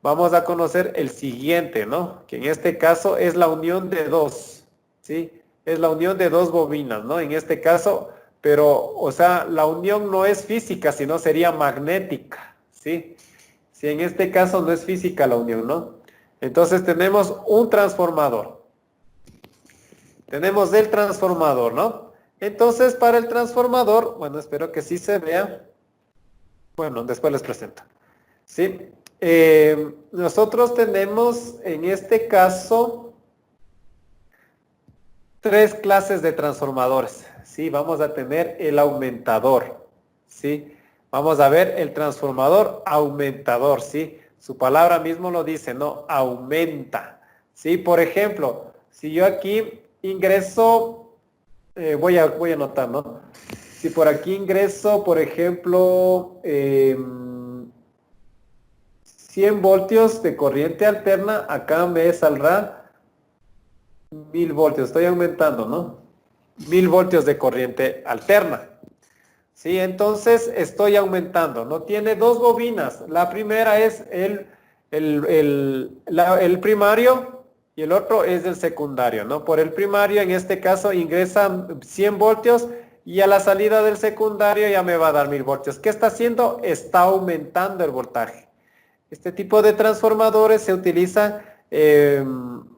vamos a conocer el siguiente, ¿no? Que en este caso es la unión de dos, ¿sí? Es la unión de dos bobinas, ¿no? En este caso, pero, o sea, la unión no es física, sino sería magnética, ¿sí? Si en este caso no es física la unión, ¿no? Entonces tenemos un transformador. Tenemos el transformador, ¿no? Entonces, para el transformador, bueno, espero que sí se vea. Bueno, después les presento. ¿Sí? Nosotros tenemos, en este caso, 3 clases de transformadores. ¿Sí? Vamos a tener el aumentador. ¿Sí? Vamos a ver el transformador aumentador. ¿Sí? Su palabra mismo lo dice, ¿no? Aumenta. ¿Sí? Por ejemplo, si yo aquí ingreso, voy a anotar, ¿no? Si por aquí ingreso, por ejemplo, 100 voltios de corriente alterna, acá me saldrá 1000 voltios. Estoy aumentando, ¿no? 1000 voltios de corriente alterna. Sí, entonces estoy aumentando, ¿no? Tiene 2 bobinas. La primera es el primario y el otro es el secundario, ¿no? Por el primario, en este caso, ingresan 100 voltios y a la salida del secundario ya me va a dar 1000 voltios. ¿Qué está haciendo? Está aumentando el voltaje. Este tipo de transformadores se utiliza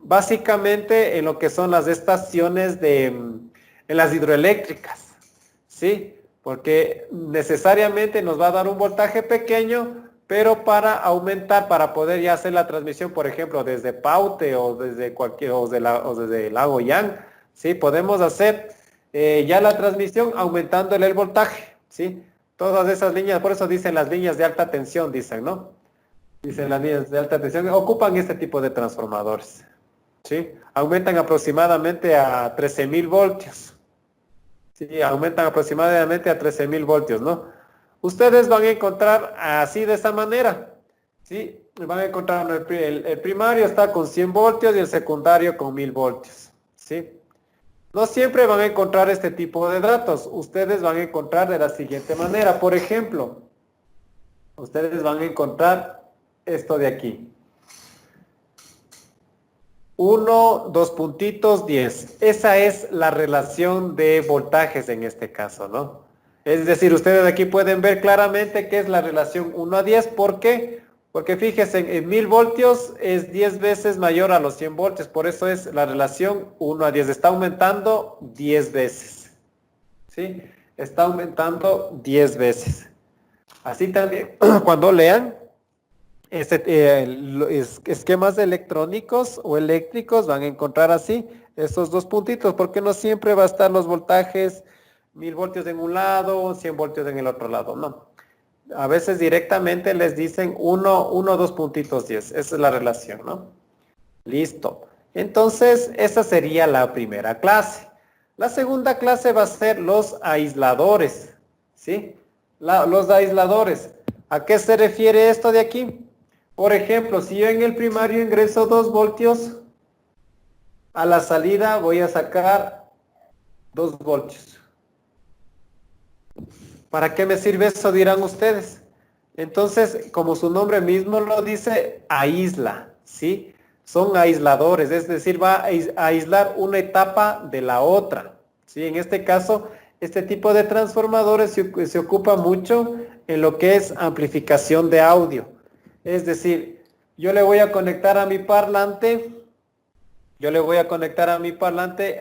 básicamente en lo que son las estaciones en las hidroeléctricas, ¿sí? Porque necesariamente nos va a dar un voltaje pequeño, pero para aumentar, para poder ya hacer la transmisión, por ejemplo, desde Paute o desde desde Lago Yang, ¿sí? Podemos hacer ya la transmisión aumentándole el voltaje, ¿sí? Todas esas líneas, por eso dicen las líneas de alta tensión, dicen, ¿no? Dicen las líneas de alta tensión, ocupan este tipo de transformadores, ¿sí? Aumentan aproximadamente a 13.000 voltios. Sí, aumentan aproximadamente a 13.000 voltios, ¿no? Ustedes van a encontrar así de esa manera, ¿sí? Van a encontrar el primario está con 100 voltios y el secundario con 1000 voltios, ¿sí? No siempre van a encontrar este tipo de datos. Ustedes van a encontrar de la siguiente manera. Por ejemplo, ustedes van a encontrar esto de aquí. 1, 2 puntitos, 10. Esa es la relación de voltajes en este caso, ¿no? Es decir, ustedes aquí pueden ver claramente que es la relación 1 a 10. ¿Por qué? Porque fíjense, en 1000 voltios es 10 veces mayor a los 100 voltios. Por eso es la relación 1 a 10. Está aumentando 10 veces. ¿Sí? Está aumentando 10 veces. Así también, cuando lean esquemas electrónicos o eléctricos, van a encontrar así estos 2 puntitos, porque no siempre va a estar los voltajes 1000 voltios en un lado, 100 voltios en el otro lado, no. A veces directamente les dicen 1, 2 puntitos 10, esa es la relación, ¿no? Listo. Entonces, esa sería la primera clase. La segunda clase va a ser los aisladores, ¿sí? Los aisladores. ¿A qué se refiere esto de aquí? Por ejemplo, si yo en el primario ingreso 2 voltios, a la salida voy a sacar 2 voltios. ¿Para qué me sirve eso? Dirán ustedes. Entonces, como su nombre mismo lo dice, aísla, ¿sí? son aisladores, es decir, va a aislar una etapa de la otra. ¿Sí? En este caso, este tipo de transformadores se ocupa mucho en lo que es amplificación de audio. Es decir, yo le voy a conectar a mi parlante,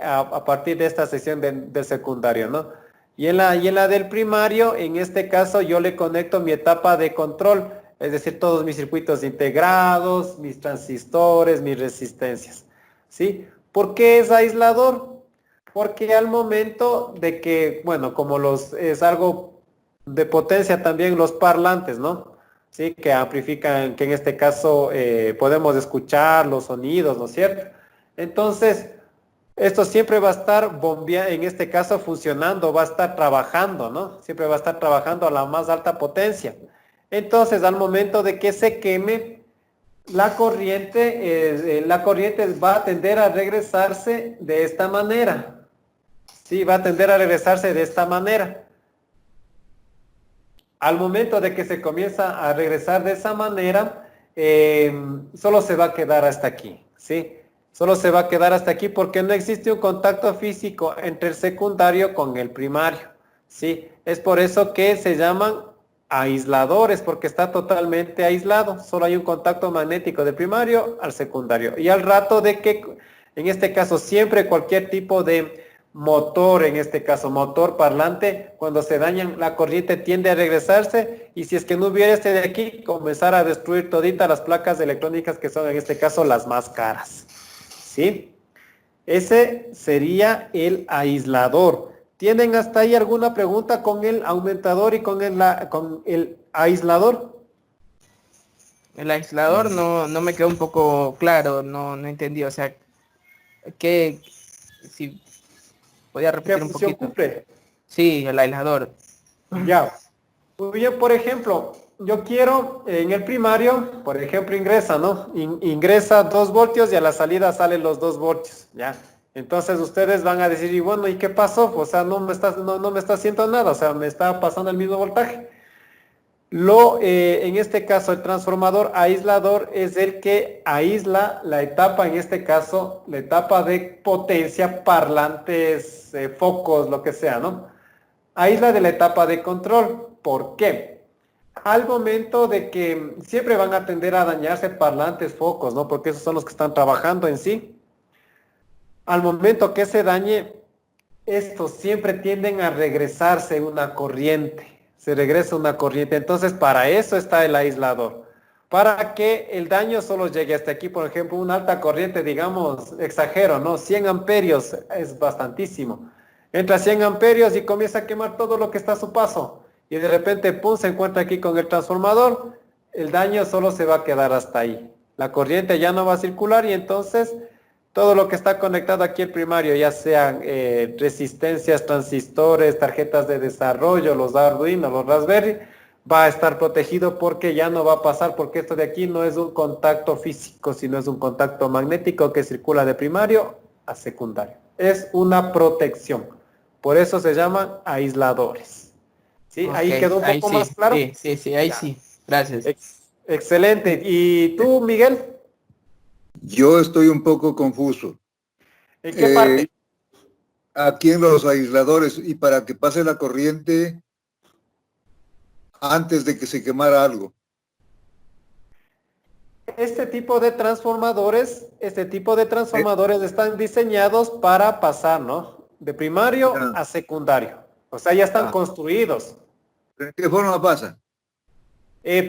a partir de esta sección del secundario, ¿no? Y en la del primario, en este caso, yo le conecto mi etapa de control, es decir, todos mis circuitos integrados, mis transistores, mis resistencias, ¿sí? ¿Por qué es aislador? Porque al momento de que, bueno, como es algo de potencia también los parlantes, ¿no? Sí, que amplifican, que en este caso podemos escuchar los sonidos, ¿no es cierto? Entonces, esto siempre va a estar bombeando, en este caso funcionando, va a estar trabajando, ¿no? Siempre va a estar trabajando a la más alta potencia. Entonces, al momento de que se queme, la corriente va a tender a regresarse de esta manera. Sí, va a tender a regresarse de esta manera. Al momento de que se comienza a regresar de esa manera, solo se va a quedar hasta aquí, ¿sí? Solo se va a quedar hasta aquí porque no existe un contacto físico entre el secundario con el primario, ¿sí? Es por eso que se llaman aisladores, porque está totalmente aislado. Solo hay un contacto magnético del primario al secundario. Y al rato de que, en este caso, siempre cualquier tipo de motor, en este caso motor parlante, cuando se dañan, la corriente tiende a regresarse y si es que no hubiera este de aquí, comenzar a destruir toditas las placas electrónicas que son en este caso las más caras. ¿Sí? Ese sería el aislador. ¿Tienen hasta ahí alguna pregunta con el aumentador y con el aislador? El aislador no me quedó un poco claro, no entendí, o sea, que si podía repetir un poquito. Cumple? Sí, el aislador. Ya. Yo, por ejemplo, yo quiero en el primario, por ejemplo, ingresa, ¿no? Ingresa 2 voltios y a la salida salen los 2 voltios, ¿ya? Entonces ustedes van a decir, y bueno, ¿y qué pasó? O sea, no me está haciendo nada, o sea, me está pasando el mismo voltaje. En este caso, el transformador aislador es el que aísla la etapa, en este caso, la etapa de potencia, parlantes, focos, lo que sea, ¿no? Aísla de la etapa de control. ¿Por qué? Al momento de que siempre van a tender a dañarse parlantes, focos, ¿no? Porque esos son los que están trabajando en sí. Al momento que se dañe, estos siempre tienden a regresarse una corriente. Se regresa una corriente. Entonces, para eso está el aislador. Para que el daño solo llegue hasta aquí, por ejemplo, una alta corriente, digamos, exagero, ¿no? 100 amperios es bastantísimo. Entra 100 amperios y comienza a quemar todo lo que está a su paso. Y de repente, pum, se encuentra aquí con el transformador. El daño solo se va a quedar hasta ahí. La corriente ya no va a circular y entonces todo lo que está conectado aquí al primario, ya sean resistencias, transistores, tarjetas de desarrollo, los Arduino, los Raspberry, va a estar protegido porque ya no va a pasar, porque esto de aquí no es un contacto físico, sino es un contacto magnético que circula de primario a secundario. Es una protección. Por eso se llaman aisladores. ¿Sí? Okay, Ahí quedó un poco más claro. Sí, ahí ya. Sí. Gracias. Excelente. ¿Y tú, Miguel? Yo estoy un poco confuso. ¿En qué parte? Aquí en los aisladores, y para que pase la corriente antes de que se quemara algo. Este tipo de transformadores están diseñados para pasar, ¿no? De primario a secundario. O sea, ya están construidos. ¿De qué forma pasa?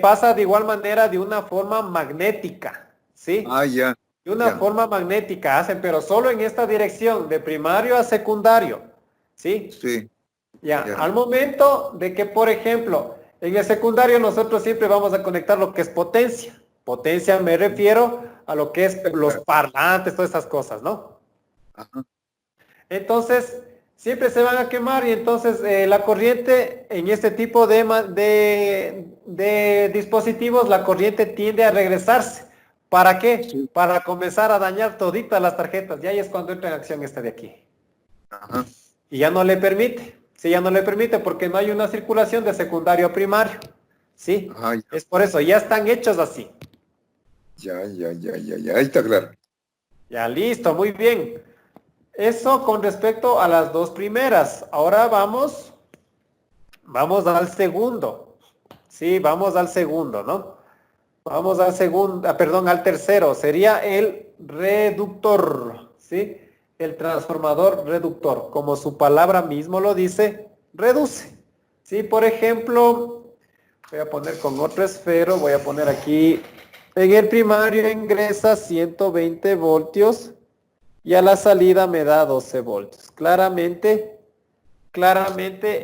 Pasa de igual manera de una forma magnética, ¿sí? Ya. De una forma magnética hacen, pero solo en esta dirección, de primario a secundario, ¿sí? Sí. Ya. Al momento de que, por ejemplo, en el secundario nosotros siempre vamos a conectar lo que es potencia. Potencia me refiero a lo que es los parlantes, todas esas cosas, ¿no? Ajá. Entonces, siempre se van a quemar y entonces la corriente en este tipo de dispositivos, la corriente tiende a regresarse. ¿Para qué? Sí. Para comenzar a dañar toditas las tarjetas. Y ahí es cuando entra en acción este de aquí. Ajá. Y ya no le permite. Sí, ya no le permite porque no hay una circulación de secundario a primario. ¿Sí? Es por eso, ya están hechos así. Ya. Ahí está claro. Ya, listo, muy bien. Eso con respecto a las dos primeras. Ahora vamos al segundo. Sí, vamos al segundo, ¿no? Vamos al segundo, perdón, al tercero. Sería el reductor, ¿sí? El transformador reductor. Como su palabra mismo lo dice, reduce. Sí, por ejemplo, voy a poner con otro esfero, voy a poner aquí, en el primario ingresa 120 voltios y a la salida me da 12 voltios. Claramente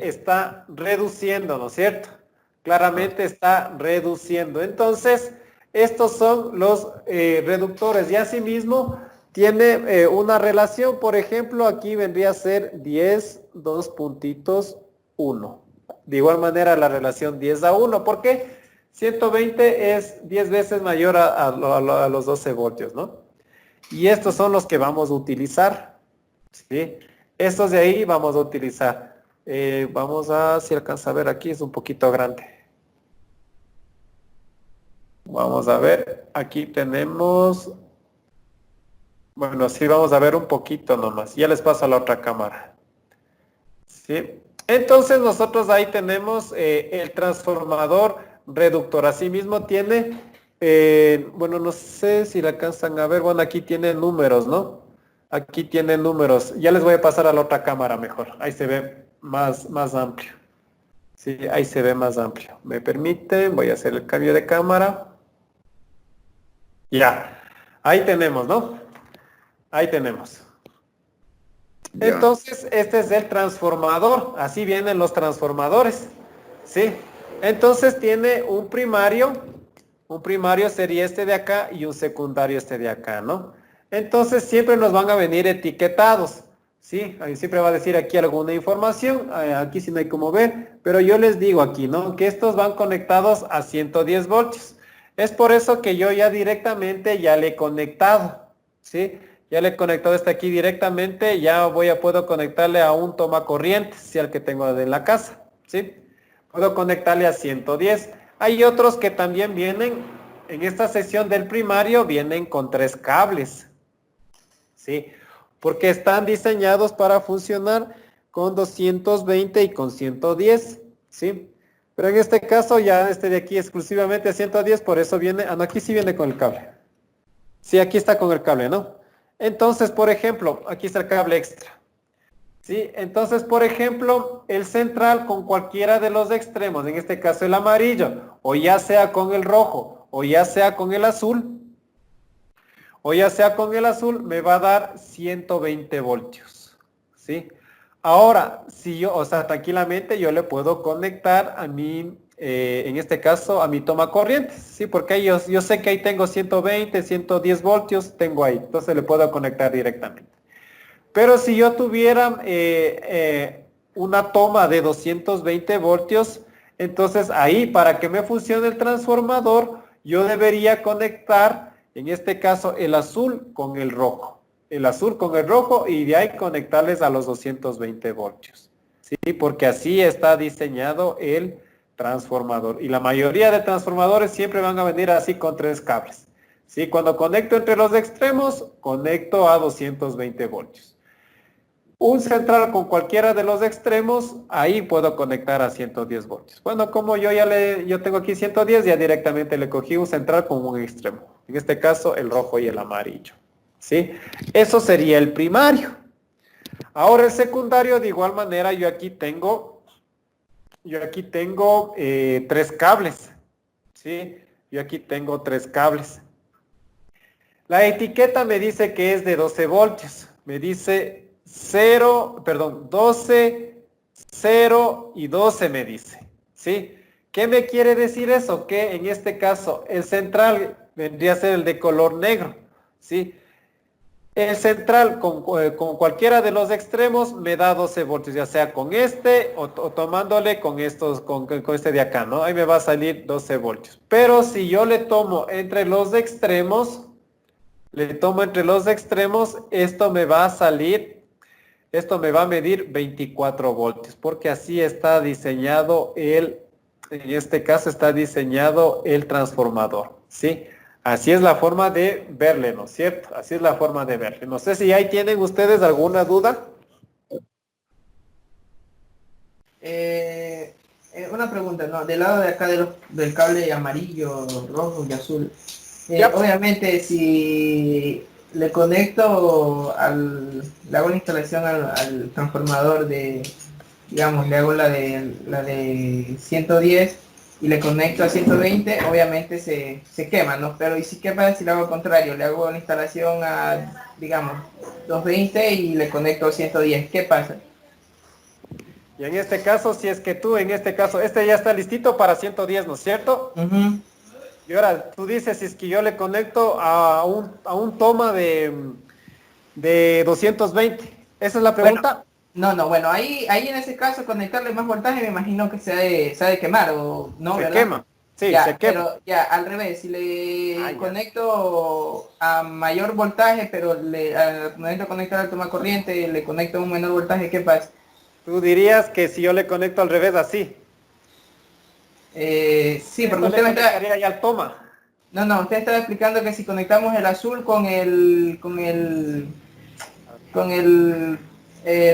está reduciendo, ¿no es cierto? Claramente está reduciendo. Entonces, estos son los reductores y asimismo tiene una relación, por ejemplo, aquí vendría a ser 10, 2 puntitos, 1. De igual manera la relación 10 a 1, porque 120 es 10 veces mayor a los 12 voltios, ¿no? Y estos son los que vamos a utilizar, ¿sí? Estos de ahí vamos a utilizar. Vamos a, si alcanza a ver aquí, es un poquito grande. Vamos a ver, aquí tenemos, bueno, sí, vamos a ver un poquito nomás. Ya les paso a la otra cámara. ¿Sí? Entonces nosotros ahí tenemos el transformador reductor. Asimismo tiene, bueno, no sé si la alcanzan a ver, bueno, aquí tiene números, ¿no? Aquí tiene números. Ya les voy a pasar a la otra cámara mejor. Ahí se ve más amplio. Sí, ahí se ve más amplio. ¿Me permiten? Voy a hacer el cambio de cámara. Ya. Ahí tenemos, ¿no? Ahí tenemos. Ya. Entonces, este es el transformador. Así vienen los transformadores. ¿Sí? Entonces tiene un primario. Un primario sería este de acá y un secundario este de acá, ¿no? Entonces siempre nos van a venir etiquetados. ¿Sí? Ahí siempre va a decir aquí alguna información. Aquí sí no hay como ver. Pero yo les digo aquí, ¿no? Que estos van conectados a 110 voltios. Es por eso que yo ya directamente ya le he conectado. ¿Sí? Ya le he conectado este aquí directamente, ya puedo conectarle a un toma corriente, si al que tengo en la casa, ¿sí? Puedo conectarle a 110. Hay otros que también vienen, en esta sección del primario, vienen con 3 cables, ¿sí? Porque están diseñados para funcionar con 220 y con 110, ¿sí? Pero en este caso ya este de aquí exclusivamente a 110, por eso viene, no, aquí sí viene con el cable. Sí, aquí está con el cable, ¿no? Entonces, por ejemplo, aquí está el cable extra. ¿Sí? Entonces, por ejemplo, el central con cualquiera de los extremos, en este caso el amarillo, o ya sea con el rojo, o ya sea con el azul, me va a dar 120 voltios. ¿Sí? Ahora, si yo, o sea, tranquilamente yo le puedo conectar a mi, en este caso, a mi toma corriente, ¿sí? Porque ahí yo sé que ahí tengo 120, 110 voltios, tengo ahí, entonces le puedo conectar directamente. Pero si yo tuviera una toma de 220 voltios, entonces ahí, para que me funcione el transformador, yo debería conectar, en este caso, el azul con el rojo. El azul con el rojo y de ahí conectarles a los 220 voltios. ¿Sí? Porque así está diseñado el transformador. Y la mayoría de transformadores siempre van a venir así con 3 cables. ¿Sí? Cuando conecto entre los extremos, conecto a 220 voltios. Un central con cualquiera de los extremos, ahí puedo conectar a 110 voltios. Bueno, como yo tengo aquí 110, ya directamente le cogí un central con un extremo. En este caso, el rojo y el amarillo. ¿Sí? Eso sería el primario. Ahora el secundario, de igual manera, yo aquí tengo 3 cables. ¿Sí? Yo aquí tengo 3 cables. La etiqueta me dice que es de 12 voltios. Me dice 12, 0 y 12 me dice. ¿Sí? ¿Qué me quiere decir eso? Que en este caso el central vendría a ser el de color negro. ¿Sí? El central con cualquiera de los extremos me da 12 voltios, ya sea con este o tomándole con este de acá, ¿no? Ahí me va a salir 12 voltios. Pero si yo le tomo entre los extremos, esto me va a medir 24 voltios, porque así está diseñado en este caso está diseñado el transformador, ¿sí? Así es la forma de verle, ¿no es cierto? Así es la forma de verle. No sé si ahí tienen ustedes alguna duda. Una pregunta, ¿no? Del lado de acá del cable amarillo, rojo y azul. Ya. Obviamente si le conecto le hago la instalación al transformador digamos, le hago la de 110 y le conecto a 120, obviamente se quema, ¿no? Pero ¿y si qué pasa si le hago al contrario? Le hago la instalación a, digamos, 220 y le conecto a 110, ¿qué pasa? Y en este caso, si es que tú, en este caso, este ya está listito para 110, ¿no es cierto? Uh-huh. Y ahora tú dices, si es que yo le conecto a un toma de 220. ¿Esa es la Bueno, pregunta? no, bueno, ahí en ese caso conectarle más voltaje me imagino que se ha de quemar, o no, Se ¿verdad? quema. Sí, Ya, se quema. pero ya, al revés, si le Ya. conecto a mayor voltaje, pero al momento de conectar al toma corriente, le conecto a un menor voltaje, ¿qué pasa? Tú dirías que si yo le conecto al revés así. Sí, porque Esto le usted me está... conectaría ya al toma. No, usted estaba explicando que si conectamos el azul con el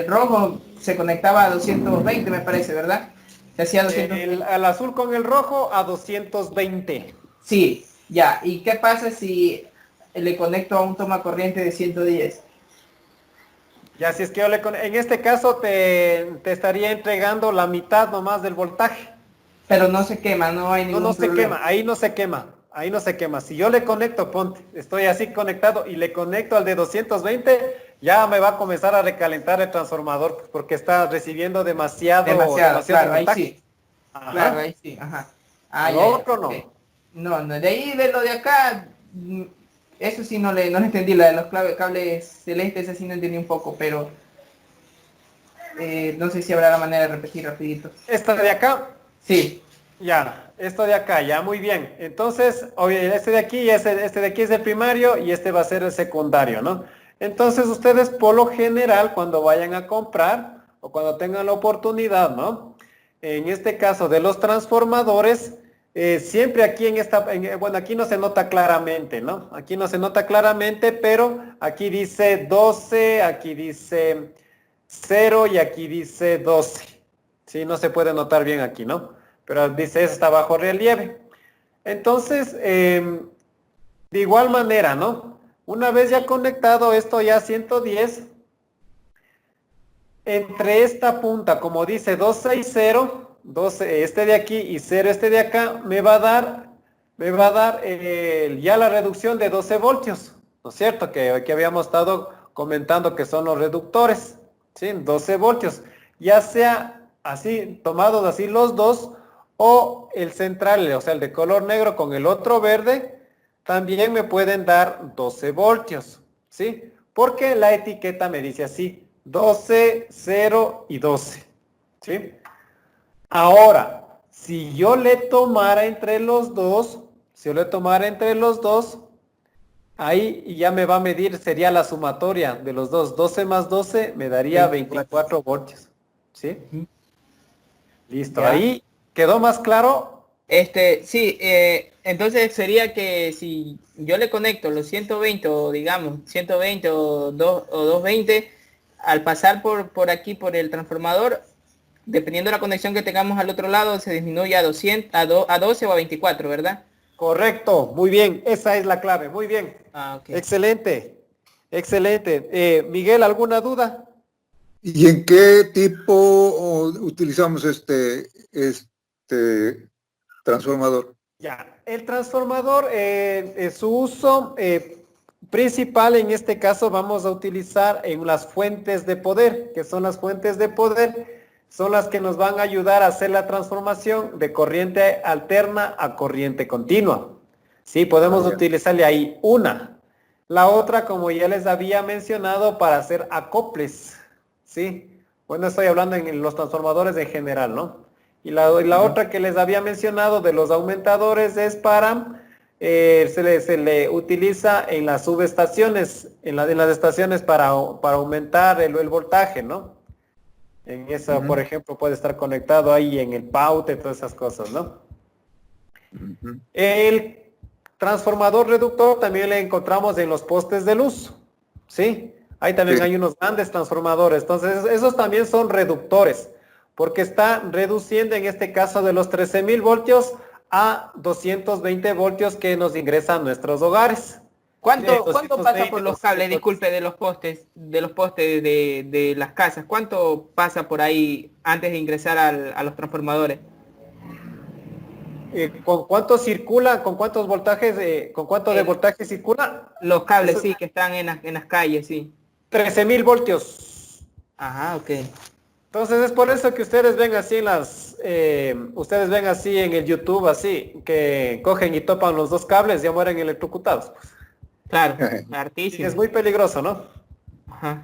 rojo, se conectaba a 220, me parece, ¿verdad? Se hacía 220. Al azul con el rojo a 220. Sí, ya. ¿Y qué pasa si le conecto a un toma corriente de 110? Ya, si es que en este caso te estaría entregando la mitad nomás del voltaje. Pero no se quema, no hay No, ningún no se problema. quema, ahí no se quema, ahí no se quema. Si yo le conecto, ponte, estoy así conectado y le conecto al de 220, ya me va a comenzar a recalentar el transformador pues, porque está recibiendo Demasiado, claro, ahí voltaje. sí. Claro, Ajá. ahí sí, ajá. A lo Ya, otro ok. no. No, de ahí de lo de acá, eso sí no le entendí, la de los cables celestes, así no entendí un poco, pero no sé si habrá la manera de repetir rapidito. Esta de acá, Sí, ya, esto de acá, ya, muy bien. Entonces, este de aquí, este de aquí es el primario y este va a ser el secundario, ¿no? Entonces, ustedes por lo general, cuando vayan a comprar o cuando tengan la oportunidad, ¿no? En este caso de los transformadores, siempre aquí bueno, aquí no se nota claramente, ¿no? Aquí no se nota claramente, pero aquí dice 12, aquí dice 0 y aquí dice 12. Sí, no se puede notar bien aquí, ¿no? Pero dice está bajo relieve. Entonces, de igual manera, ¿no? Una vez ya conectado esto ya a 110, entre esta punta, como dice 12 y 0, 12 este de aquí y 0 este de acá, me va a dar ya la reducción de 12 voltios, ¿no es cierto? Que habíamos estado comentando que son los reductores, ¿sí? 12 voltios, ya sea así, tomados así los dos, o el central, o sea, el de color negro con el otro verde, también me pueden dar 12 voltios, ¿sí? Porque la etiqueta me dice así, 12, 0 y 12, ¿sí? Ahora, si yo le tomara entre los dos, ahí ya me va a medir, sería la sumatoria de los dos, 12 más 12 me daría 24. 24 voltios, ¿sí? Ujú. Listo, Ya. ahí quedó más claro. Sí, entonces sería que si yo le conecto los 120 o digamos 120 o 220, al pasar por aquí por el transformador, dependiendo de la conexión que tengamos al otro lado, se disminuye a 200, a 12 o a 24, ¿verdad? Correcto, muy bien, esa es la clave, muy bien. Ah, ok. Excelente, excelente. Miguel, ¿alguna duda? ¿Y en qué tipo utilizamos este transformador? Ya, el transformador, su uso principal en este caso vamos a utilizar en las fuentes de poder, que son las fuentes de poder, son las que nos van a ayudar a hacer la transformación de corriente alterna a corriente continua. Sí, podemos utilizarle ahí una. La otra, como ya les había mencionado, para hacer acoples, ¿sí? Bueno, estoy hablando en los transformadores en general, ¿no? Y la otra que les había mencionado de los aumentadores es para, se le utiliza en las subestaciones, en las estaciones para aumentar el voltaje, ¿no? En esa, por ejemplo, puede estar conectado ahí en el paute, todas esas cosas, ¿no? Ujú. El transformador reductor también le encontramos en los postes de luz, ¿sí? Ahí también hay unos grandes transformadores. Entonces, esos también son reductores, porque está reduciendo en este caso de los 13.000 voltios a 220 voltios que nos ingresan a nuestros hogares. ¿Cuánto 220, pasa por los cables, 200. disculpe, de los postes de las casas? ¿Cuánto pasa por ahí antes de ingresar a los transformadores? ¿Con cuánto circula? ¿Con cuántos voltajes? ¿Con cuánto de voltaje circula? Los cables, Eso, sí, que están en las calles, sí. 13.000 voltios. Ajá, ok. Entonces es por eso que ustedes ven así ustedes ven así en el YouTube, así, que cogen y topan los dos cables y ya mueren electrocutados. Claro, Y hartísimo. es muy peligroso, ¿no? Ajá.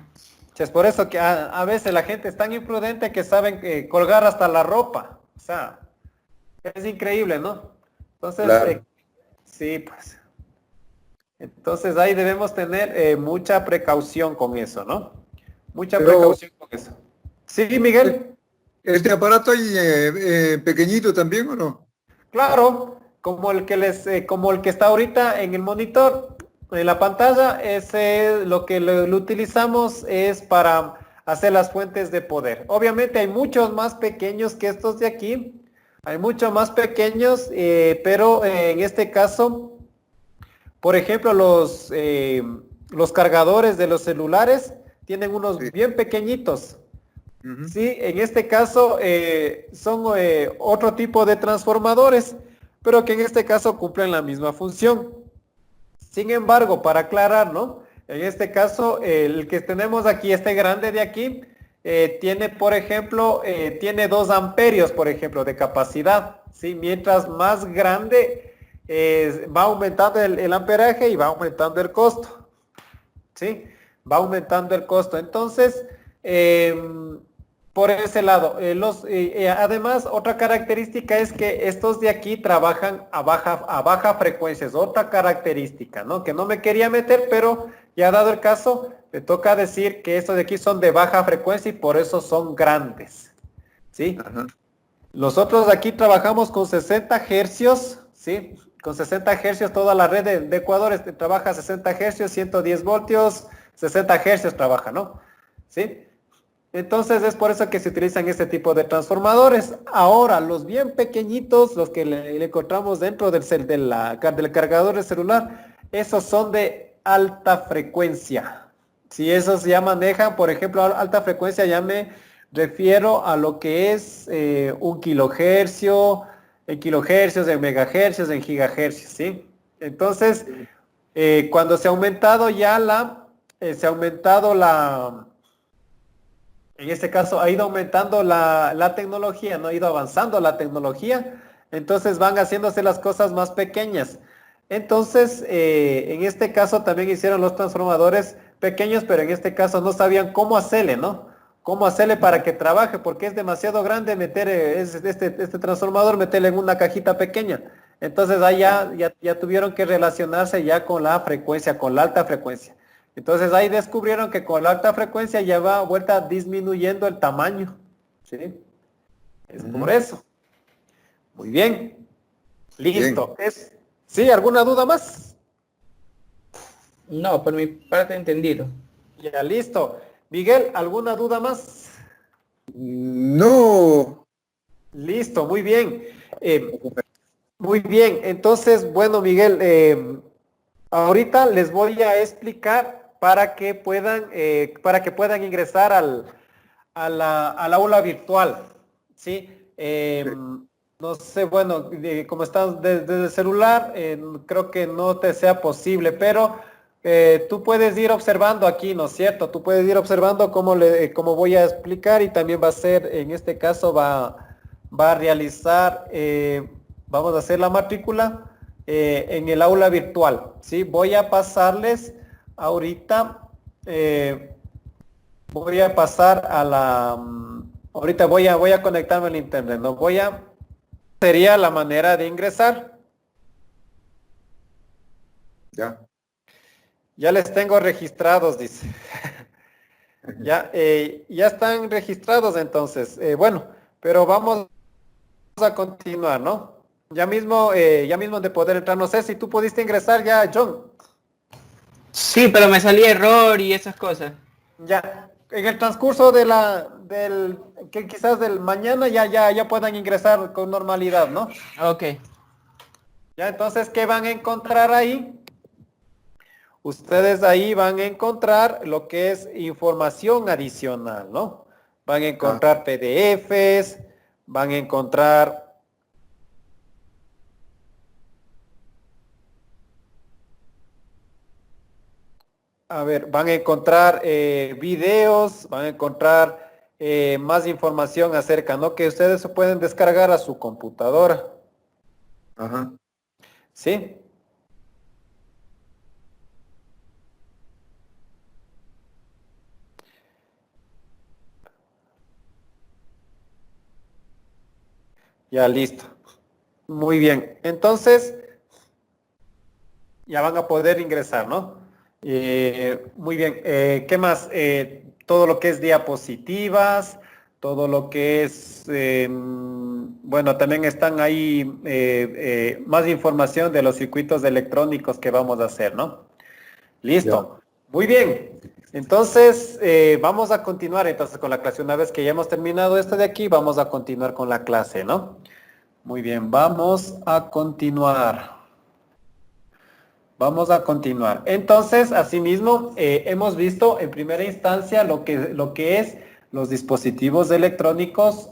Es por eso que a veces la gente es tan imprudente que saben colgar hasta la ropa. O sea, es increíble, ¿no? Entonces, Claro. sí, pues. Entonces ahí debemos tener mucha precaución con eso, ¿no? Mucha Pero- precaución con eso. Sí, Miguel. ¿Este aparato ahí pequeñito también o no? Claro, como el que está ahorita en el monitor, en la pantalla, ese lo que lo utilizamos es para hacer las fuentes de poder. Obviamente hay muchos más pequeños que estos de aquí, hay muchos más pequeños, pero en este caso, por ejemplo, los cargadores de los celulares tienen unos Sí. bien pequeñitos. Ujú. Sí, en este caso son otro tipo de transformadores, pero que en este caso cumplen la misma función. Sin embargo, para aclarar, ¿no? En este caso, el que tenemos aquí, este grande de aquí, tiene, por ejemplo, tiene 2 amperios, por ejemplo, de capacidad, ¿sí? Mientras más grande, va aumentando el amperaje y va aumentando el costo, ¿sí? Va aumentando el costo. Entonces, por ese lado, además, otra característica es que estos de aquí trabajan a baja frecuencia. Es otra característica, ¿no? Que no me quería meter, pero ya dado el caso, me toca decir que estos de aquí son de baja frecuencia y por eso son grandes, ¿sí? Ajá. Nosotros aquí trabajamos con 60 hercios, ¿sí? Con 60 hercios toda la red de Ecuador trabaja 60 hercios, 110 voltios, 60 hercios trabaja, ¿no? ¿Sí? Entonces es por eso que se utilizan este tipo de transformadores. Ahora, los bien pequeñitos, los que le encontramos dentro del cargador de celular, esos son de alta frecuencia. Si esos ya manejan, por ejemplo, alta frecuencia, ya me refiero a lo que es 1 kilohercio, en kilohercios, en megahercios, en gigahercios, ¿sí? Entonces, cuando se ha aumentado ya en este caso ha ido aumentando la tecnología, no ha ido avanzando la tecnología, entonces van haciéndose las cosas más pequeñas. Entonces, en este caso también hicieron los transformadores pequeños, pero en este caso no sabían cómo hacerle, ¿no? Cómo hacerle para que trabaje, porque es demasiado grande meter este transformador, meterle en una cajita pequeña. Entonces ahí ya tuvieron que relacionarse ya con la frecuencia, con la alta frecuencia. Entonces ahí descubrieron que con la alta frecuencia ya va vuelta disminuyendo el tamaño, ¿sí? Es por eso. Muy bien. Listo. ¿Sí? ¿Alguna duda más? No, por mi parte entendido. Ya, listo. Miguel, ¿alguna duda más? No. Listo, muy bien. Muy bien. Entonces, bueno, Miguel, ahorita les voy a explicar para que puedan ingresar al aula virtual, ¿sí? No sé, bueno, como estás desde el celular, creo que no te sea posible, pero tú puedes ir observando aquí, ¿no es cierto? Tú puedes ir observando cómo voy a explicar y también va a ser, en este caso, va a realizar, vamos a hacer la matrícula en el aula virtual, ¿sí? Voy a pasarles ahorita, voy a pasar ahorita voy a conectarme al internet, ¿no? Sería la manera de ingresar. Ya. Ya les tengo registrados, dice. Ya están registrados entonces. Bueno, pero vamos a continuar, ¿no? Ya mismo de poder entrar. No sé si tú pudiste ingresar ya, John. Sí, pero me salía error y esas cosas. Ya. En el transcurso que quizás del mañana ya puedan ingresar con normalidad, ¿no? Ok. Ya, entonces, ¿qué van a encontrar ahí? Ustedes ahí van a encontrar lo que es información adicional, ¿no? Van a Ah, encontrar PDFs, van a encontrar van a encontrar videos, van a encontrar más información acerca, ¿no? Que ustedes se pueden descargar a su computadora, ajá. ¿sí? Ya listo. Muy bien. Entonces, ya van a poder ingresar, ¿no? Muy bien. ¿Qué más? Todo lo que es diapositivas, todo lo que es, bueno, también están ahí más información de los circuitos electrónicos que vamos a hacer, ¿no? Ya. Listo. Muy bien. Entonces, vamos a continuar entonces con la clase. Una vez que ya hemos terminado esto de aquí, vamos a continuar con la clase, ¿no? Muy bien, vamos a continuar. Vamos a continuar. Entonces, asimismo, hemos visto en primera instancia lo que es los dispositivos electrónicos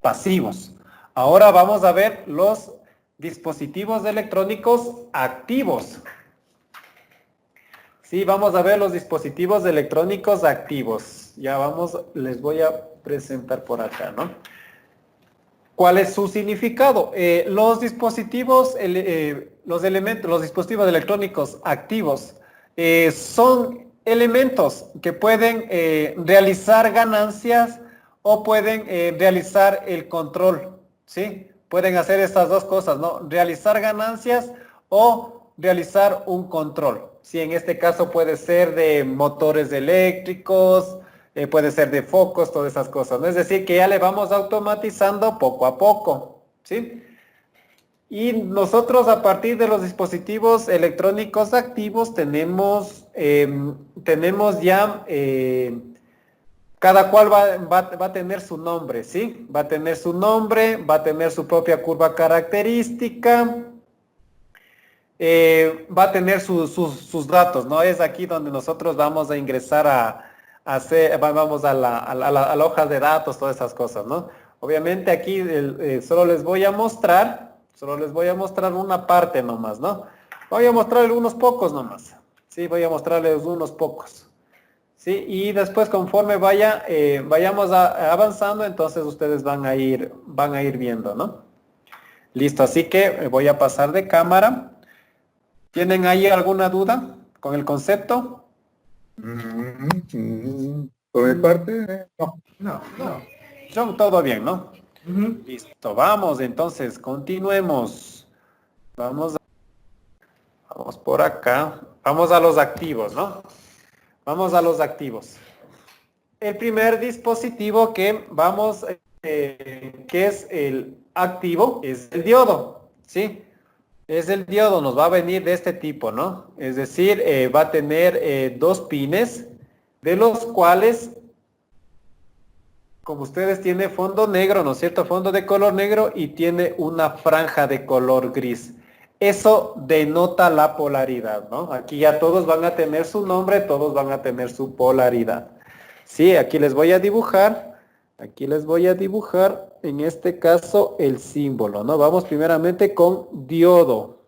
pasivos. Ahora vamos a ver los dispositivos electrónicos activos. Sí, vamos a ver los dispositivos electrónicos activos. Ya vamos, les voy a presentar por acá, ¿no? ¿Cuál es su significado? Los dispositivos, los dispositivos electrónicos activos son elementos que pueden realizar ganancias o pueden realizar el control, ¿sí? Pueden hacer estas dos cosas, ¿no? Realizar ganancias o realizar un control. Sí, en este caso puede ser de motores eléctricos, puede ser de focos, todas esas cosas, ¿no? Es decir, que ya le vamos automatizando poco a poco, ¿sí? Y nosotros a partir de los dispositivos electrónicos activos tenemos ya, cada cual va a tener su nombre, ¿sí? Va a tener su nombre, va a tener su propia curva característica, va a tener sus datos, ¿no? Es aquí donde nosotros vamos a ingresar a hacer, vamos a la hoja de datos, todas esas cosas, ¿no? Obviamente aquí solo les voy a mostrar una parte nomás, ¿no? Voy a mostrarles unos pocos nomás, sí, voy a mostrarles unos pocos, sí, y después conforme vayamos avanzando, entonces ustedes van a ir viendo, ¿no? Listo, así que voy a pasar de cámara. ¿Tienen ahí alguna duda con el concepto? Por mi parte, no. No, no. John, todo bien, ¿no? Ujú. Listo, vamos, entonces, continuemos. Vamos por acá. Vamos a los activos, ¿no? Vamos a los activos. El primer dispositivo que es el activo, es el diodo, ¿sí? Es el diodo, nos va a venir de este tipo, ¿no? Es decir, va a tener dos pines, de los cuales, como ustedes, tiene fondo negro, ¿no es cierto? Fondo de color negro y tiene una franja de color gris. Eso denota la polaridad, ¿no? Aquí ya todos van a tener su nombre, todos van a tener su polaridad. Sí, aquí les voy a dibujar en este caso el símbolo, ¿no? Vamos primeramente con diodo.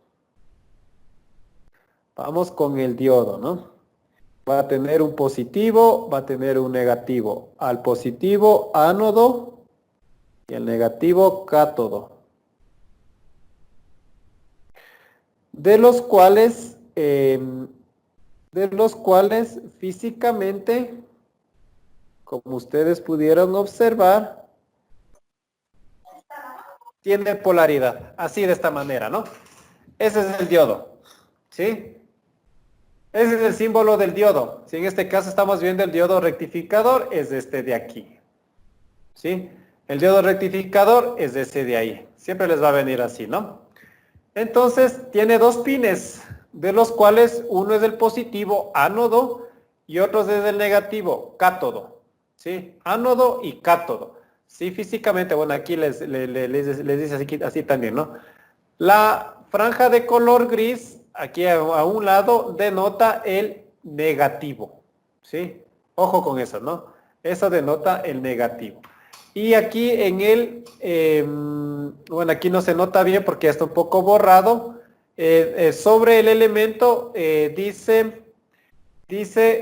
Vamos con el diodo, ¿no? Va a tener un positivo, va a tener un negativo. Al positivo, ánodo, y el negativo, cátodo. De los cuales físicamente, como ustedes pudieron observar, tiene polaridad, así de esta manera, ¿no? Ese es el diodo, ¿sí? Ese es el símbolo del diodo. Si en este caso estamos viendo el diodo rectificador, es este de aquí, ¿sí? El diodo rectificador es ese de ahí, Siempre les va a venir así, ¿no? Entonces, tiene dos pines, de los cuales uno es el positivo, ánodo, y otro es el negativo, cátodo, ¿sí? Ánodo y cátodo. Sí, físicamente, bueno, aquí les dice así también, ¿no? La franja de color gris, aquí a un lado, denota el negativo, ¿sí? Ojo con eso, ¿no? Eso denota el negativo. Y aquí en el, bueno, aquí no se nota bien porque está un poco borrado. Sobre el elemento dice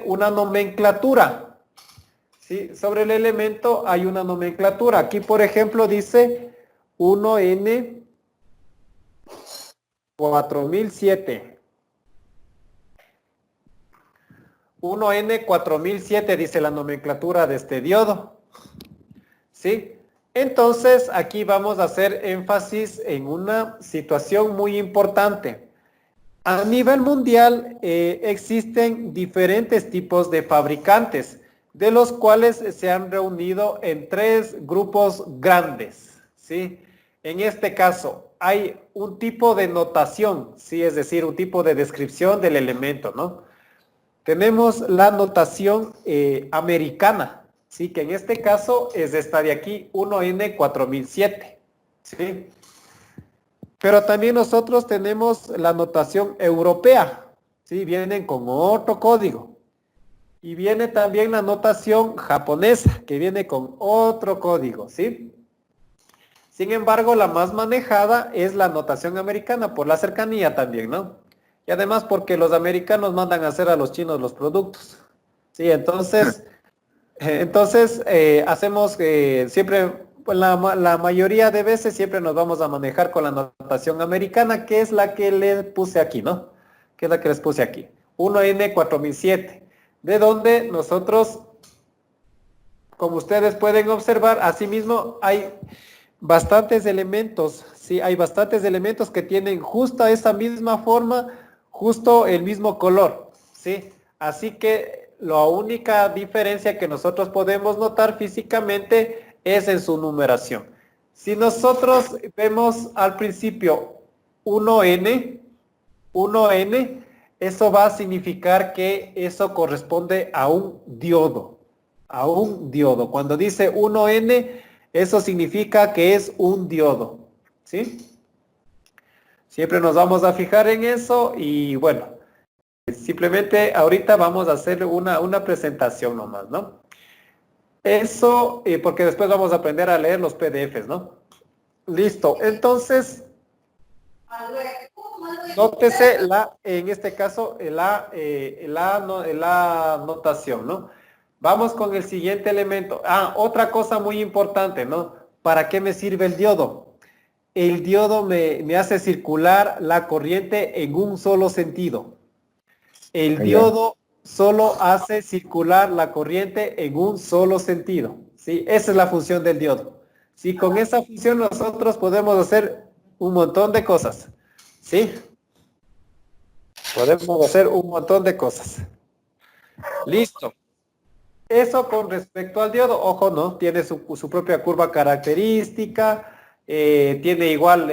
una nomenclatura. ¿Sí? Sobre el elemento hay una nomenclatura. Aquí, por ejemplo, dice 1N 4007. 1N 4007 dice la nomenclatura de este diodo. ¿Sí? Entonces, aquí vamos a hacer énfasis en una situación muy importante. A nivel mundial existen diferentes tipos de fabricantes, de los cuales se han reunido en 3 grupos grandes, ¿sí? En este caso, hay un tipo de notación, ¿sí? Es decir, un tipo de descripción del elemento, ¿no? Tenemos la notación americana, ¿sí? Que en este caso es esta de aquí, 1N4007, ¿sí? Pero también nosotros tenemos la notación europea, ¿sí? Vienen con otro código. Y viene también la notación japonesa, que viene con otro código, ¿sí? Sin embargo, la más manejada es la notación americana, por la cercanía también, ¿no? Y además porque los americanos mandan a hacer a los chinos los productos. Sí, entonces hacemos siempre, pues la mayoría de veces siempre nos vamos a manejar con la notación americana, que es la que le puse aquí, ¿no? Que es la que les puse aquí. 1N4007, de donde nosotros, como ustedes pueden observar, asimismo hay bastantes elementos, ¿sí? Hay bastantes elementos que tienen justo esa misma forma, justo el mismo color, ¿sí? Así que la única diferencia que nosotros podemos notar físicamente es en su numeración. Si nosotros vemos al principio 1N, eso va a significar que eso corresponde a un diodo, Cuando dice 1N, eso significa que es un diodo, ¿sí? Siempre nos vamos a fijar en eso y bueno, simplemente ahorita vamos a hacer una presentación nomás, ¿no? Eso, porque después vamos a aprender a leer los PDFs, ¿no? Listo, entonces, nótese en este caso, la notación, ¿no? Vamos con el siguiente elemento. Otra cosa muy importante, ¿no? ¿Para qué me sirve el diodo? El diodo me hace circular la corriente en un solo sentido. El diodo solo hace circular la corriente en un solo sentido, ¿sí? Esa es la función del diodo. Sí, con esa función nosotros podemos hacer un montón de cosas, ¿sí? Podemos hacer un montón de cosas. Listo. Eso con respecto al diodo, ojo, ¿no? Tiene su propia curva característica, tiene igual,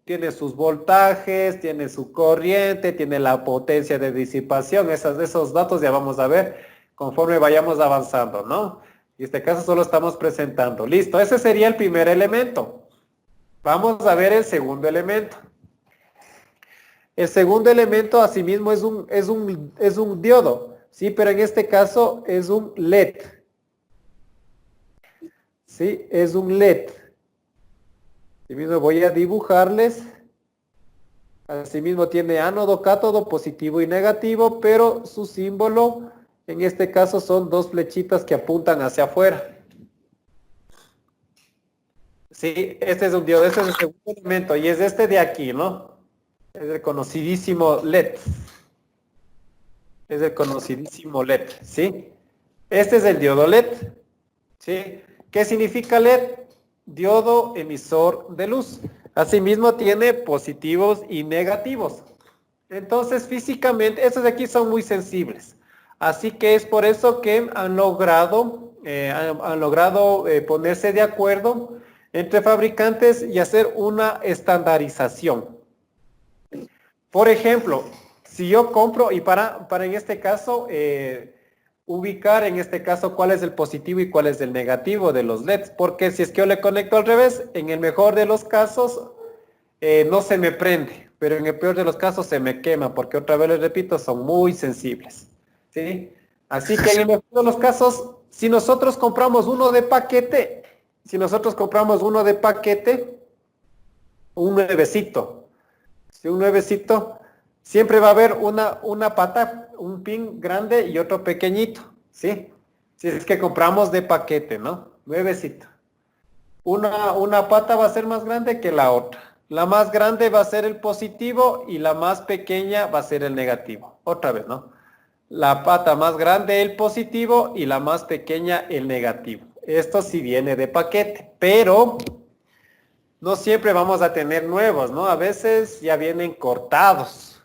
tiene sus voltajes, tiene su corriente, tiene la potencia de disipación, esos datos ya vamos a ver conforme vayamos avanzando, ¿no? En este caso solo estamos presentando. Listo, ese sería el primer elemento. Vamos a ver el segundo elemento. El segundo elemento asimismo es un diodo, ¿sí? Pero en este caso es un LED. ¿Sí? Es un LED. Asimismo voy a dibujarles. Asimismo tiene ánodo, cátodo, positivo y negativo, pero su símbolo en este caso son 2 flechitas que apuntan hacia afuera. Sí, este es un diodo, este es el segundo elemento y es este de aquí, ¿no? Es el conocidísimo LED. Es el conocidísimo LED, ¿sí? Este es el diodo LED, ¿sí? ¿Qué significa LED? Diodo emisor de luz. Asimismo tiene positivos y negativos. Entonces físicamente, estos de aquí son muy sensibles. Así que es por eso que han logrado ponerse de acuerdo entre fabricantes y hacer una estandarización. Por ejemplo, si yo compro, y para en este caso, ubicar en este caso cuál es el positivo y cuál es el negativo de los LEDs, porque si es que yo le conecto al revés, en el mejor de los casos no se me prende, pero en el peor de los casos se me quema, porque otra vez les repito, son muy sensibles, ¿sí? Así que en el mejor de los casos, si nosotros compramos uno de paquete, un nuevecito, ¿sí? Un nuevecito, siempre va a haber una pata, un pin grande y otro pequeñito, ¿sí? Si es que compramos de paquete, ¿no? Nuevecito. Una pata va a ser más grande que la otra. La más grande va a ser el positivo y la más pequeña va a ser el negativo. Otra vez, ¿no? La pata más grande el positivo y la más pequeña el negativo. Esto sí viene de paquete, pero no siempre vamos a tener nuevos, ¿no? A veces ya vienen cortados.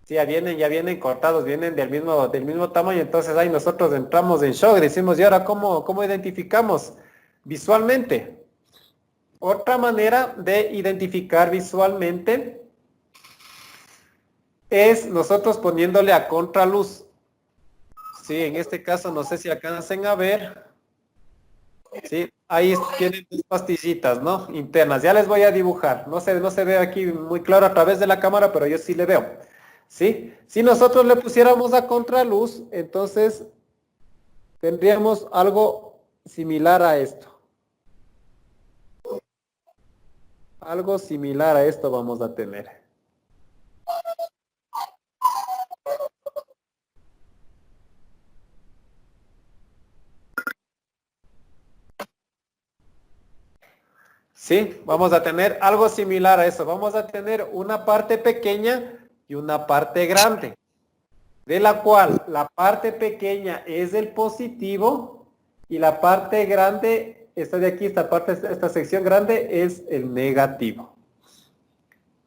Sí, ya vienen cortados, vienen del mismo tamaño, entonces ahí nosotros entramos en shock, decimos, ¿y ahora cómo identificamos visualmente? Otra manera de identificar visualmente es nosotros poniéndole a contraluz. Sí, en este caso no sé si alcancen a ver. Sí, ahí tienen dos pastillitas, ¿no? Internas. Ya les voy a dibujar. No se ve aquí muy claro a través de la cámara, pero yo sí le veo. ¿Sí? Si nosotros le pusiéramos a contraluz, entonces tendríamos algo similar a esto. Algo similar a esto vamos a tener. Sí, vamos a tener algo similar a eso. Vamos a tener una parte pequeña y una parte grande, de la cual la parte pequeña es el positivo y la parte grande, esta de aquí, esta sección grande es el negativo.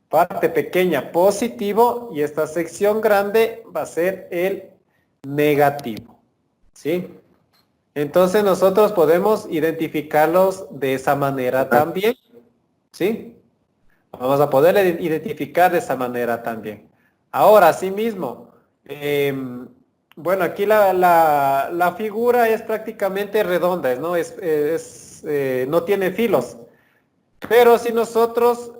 Parte pequeña positivo y esta sección grande va a ser el negativo, ¿sí? Entonces nosotros podemos identificarlos de esa manera también, ¿sí? Vamos a poder identificar de esa manera también. Ahora, asimismo, bueno, aquí la figura es prácticamente redonda, ¿no? No tiene filos. Pero si nosotros,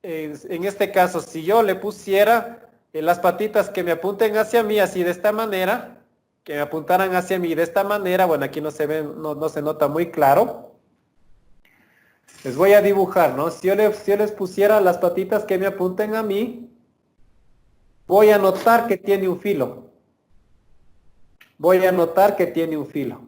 en este caso, si yo le pusiera las patitas que me apunten hacia mí, así de esta manera, que me apuntaran hacia mí de esta manera, bueno, aquí no se ve, no se nota muy claro. Les voy a dibujar, ¿no? Si yo les pusiera las patitas que me apunten a mí, voy a notar que tiene un filo. Voy a notar que tiene un filo.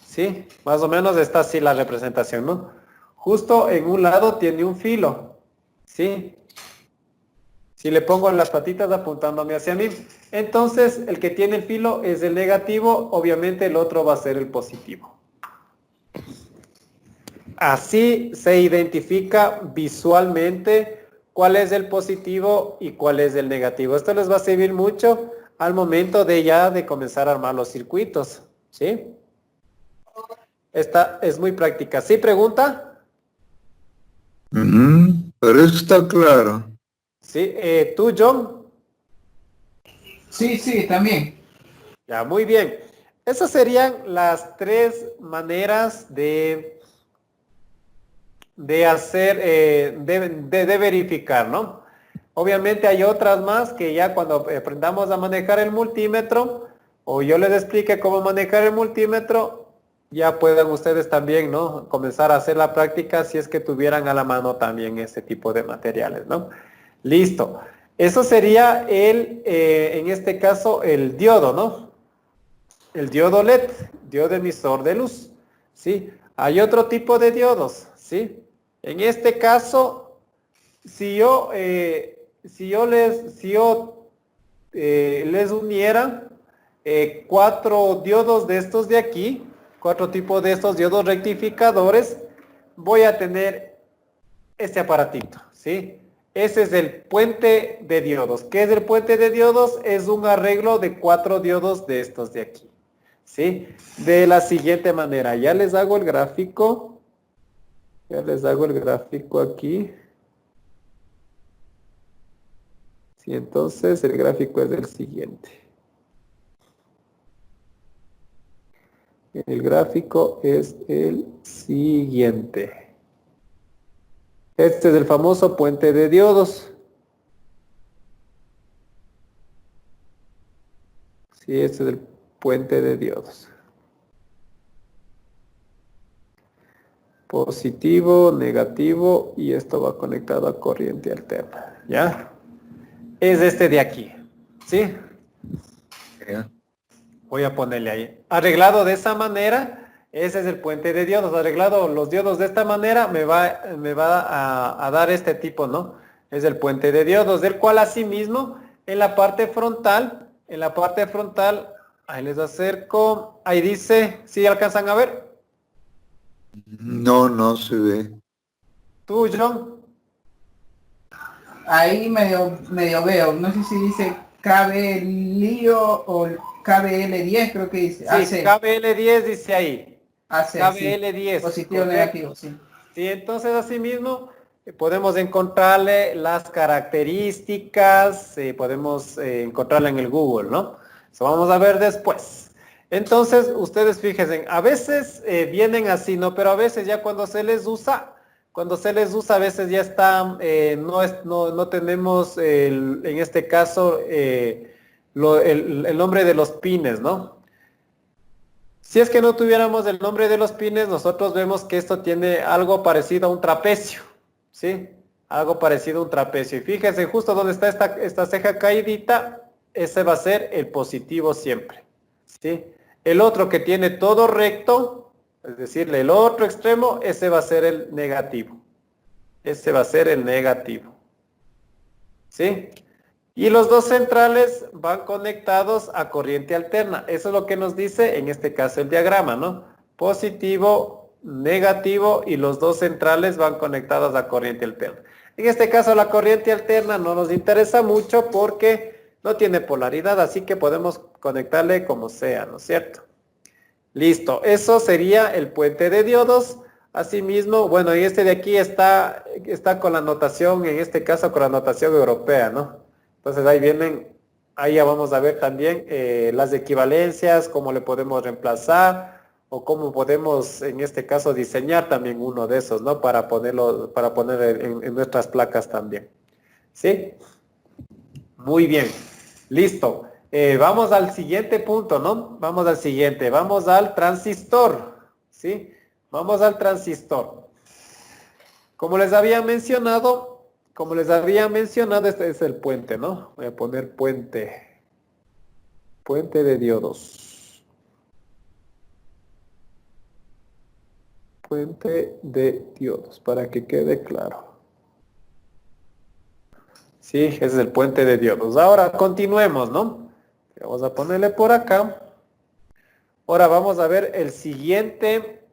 ¿Sí? Más o menos está así la representación, ¿no? Justo en un lado tiene un filo. ¿Sí? Si le pongo las patitas apuntándome hacia mí, entonces el que tiene el filo es el negativo, obviamente el otro va a ser el positivo. Así se identifica visualmente cuál es el positivo y cuál es el negativo. Esto les va a servir mucho al momento de comenzar a armar los circuitos, ¿sí? Esta es muy práctica. ¿Sí, pregunta? Pero eso está claro. Sí, ¿tú, John? Sí, también. Ya, muy bien. Esas serían las tres maneras de hacer, de verificar, ¿no? Obviamente hay otras más que ya cuando aprendamos a manejar el multímetro, o yo les explique cómo manejar el multímetro, ya puedan ustedes también, ¿no? Comenzar a hacer la práctica si es que tuvieran a la mano también ese tipo de materiales, ¿no? Listo. Eso sería en este caso, el diodo, ¿no? El diodo LED, diodo emisor de luz, ¿sí? Hay otro tipo de diodos, ¿sí? En este caso, si yo les uniera 4 diodos de estos de aquí, 4 tipos de estos diodos rectificadores, voy a tener este aparatito, ¿sí? Ese es el puente de diodos. ¿Qué es el puente de diodos? Es un arreglo de 4 diodos de estos de aquí, ¿sí? De la siguiente manera, ya les hago el gráfico. Ya les hago el gráfico aquí. Sí, entonces el gráfico es el siguiente. El gráfico es el siguiente. Este es el famoso puente de diodos. Sí, este es el puente de diodos. Positivo, negativo, y esto va conectado a corriente alterna. ¿Ya? Es este de aquí. ¿Sí? Ya. Voy a ponerle ahí. Arreglado de esa manera, ese es el puente de diodos. Arreglado los diodos de esta manera, me va a dar este tipo, ¿no? Es el puente de diodos, del cual asimismo, en la parte frontal, ahí les acerco, ahí dice, ¿sí alcanzan a ver? No, no se ve. ¿Tú, John? Ahí medio veo, no sé si dice KB lío o KBL10, creo que dice. Sí, KBL10 dice ahí. AC, KBL10. positivo, correcto. negativo, sí. Sí, entonces asimismo podemos encontrarle las características, podemos encontrarla en el Google, ¿no? Eso vamos a ver después. Entonces, ustedes fíjense, a veces vienen así, ¿no? Pero a veces ya cuando se les usa a veces ya está, no tenemos en este caso el nombre de los pines, ¿no? Si es que no tuviéramos el nombre de los pines, nosotros vemos que esto tiene algo parecido a un trapecio, ¿sí? Algo parecido a un trapecio. Y fíjense, justo donde está esta ceja caidita, ese va a ser el positivo siempre, ¿sí? El otro que tiene todo recto, es decir, el otro extremo, ese va a ser el negativo. Ese va a ser el negativo, ¿sí? Y los dos centrales van conectados a corriente alterna. Eso es lo que nos dice en este caso el diagrama, ¿no? Positivo, negativo, y los dos centrales van conectados a corriente alterna. En este caso la corriente alterna no nos interesa mucho porque no tiene polaridad, así que podemos conectarle como sea, ¿no es cierto? Listo, eso sería el puente de diodos. Asimismo, bueno, y este de aquí está con la notación, en este caso con la notación europea, ¿no? Entonces ahí ya vamos a ver también las equivalencias, cómo le podemos reemplazar o cómo podemos en este caso diseñar también uno de esos, ¿no? Para poner en nuestras placas también. ¿Sí? Muy bien. Listo. Vamos al siguiente punto, ¿no? Vamos al siguiente. Vamos al transistor. ¿Sí? Vamos al transistor. Como les había mencionado, este es el puente, ¿no? Voy a poner puente. Puente de diodos. Puente de diodos, para que quede claro. Sí, ese es el puente de diodos. Ahora continuemos, ¿no? Vamos a ponerle por acá. Ahora vamos a ver el siguiente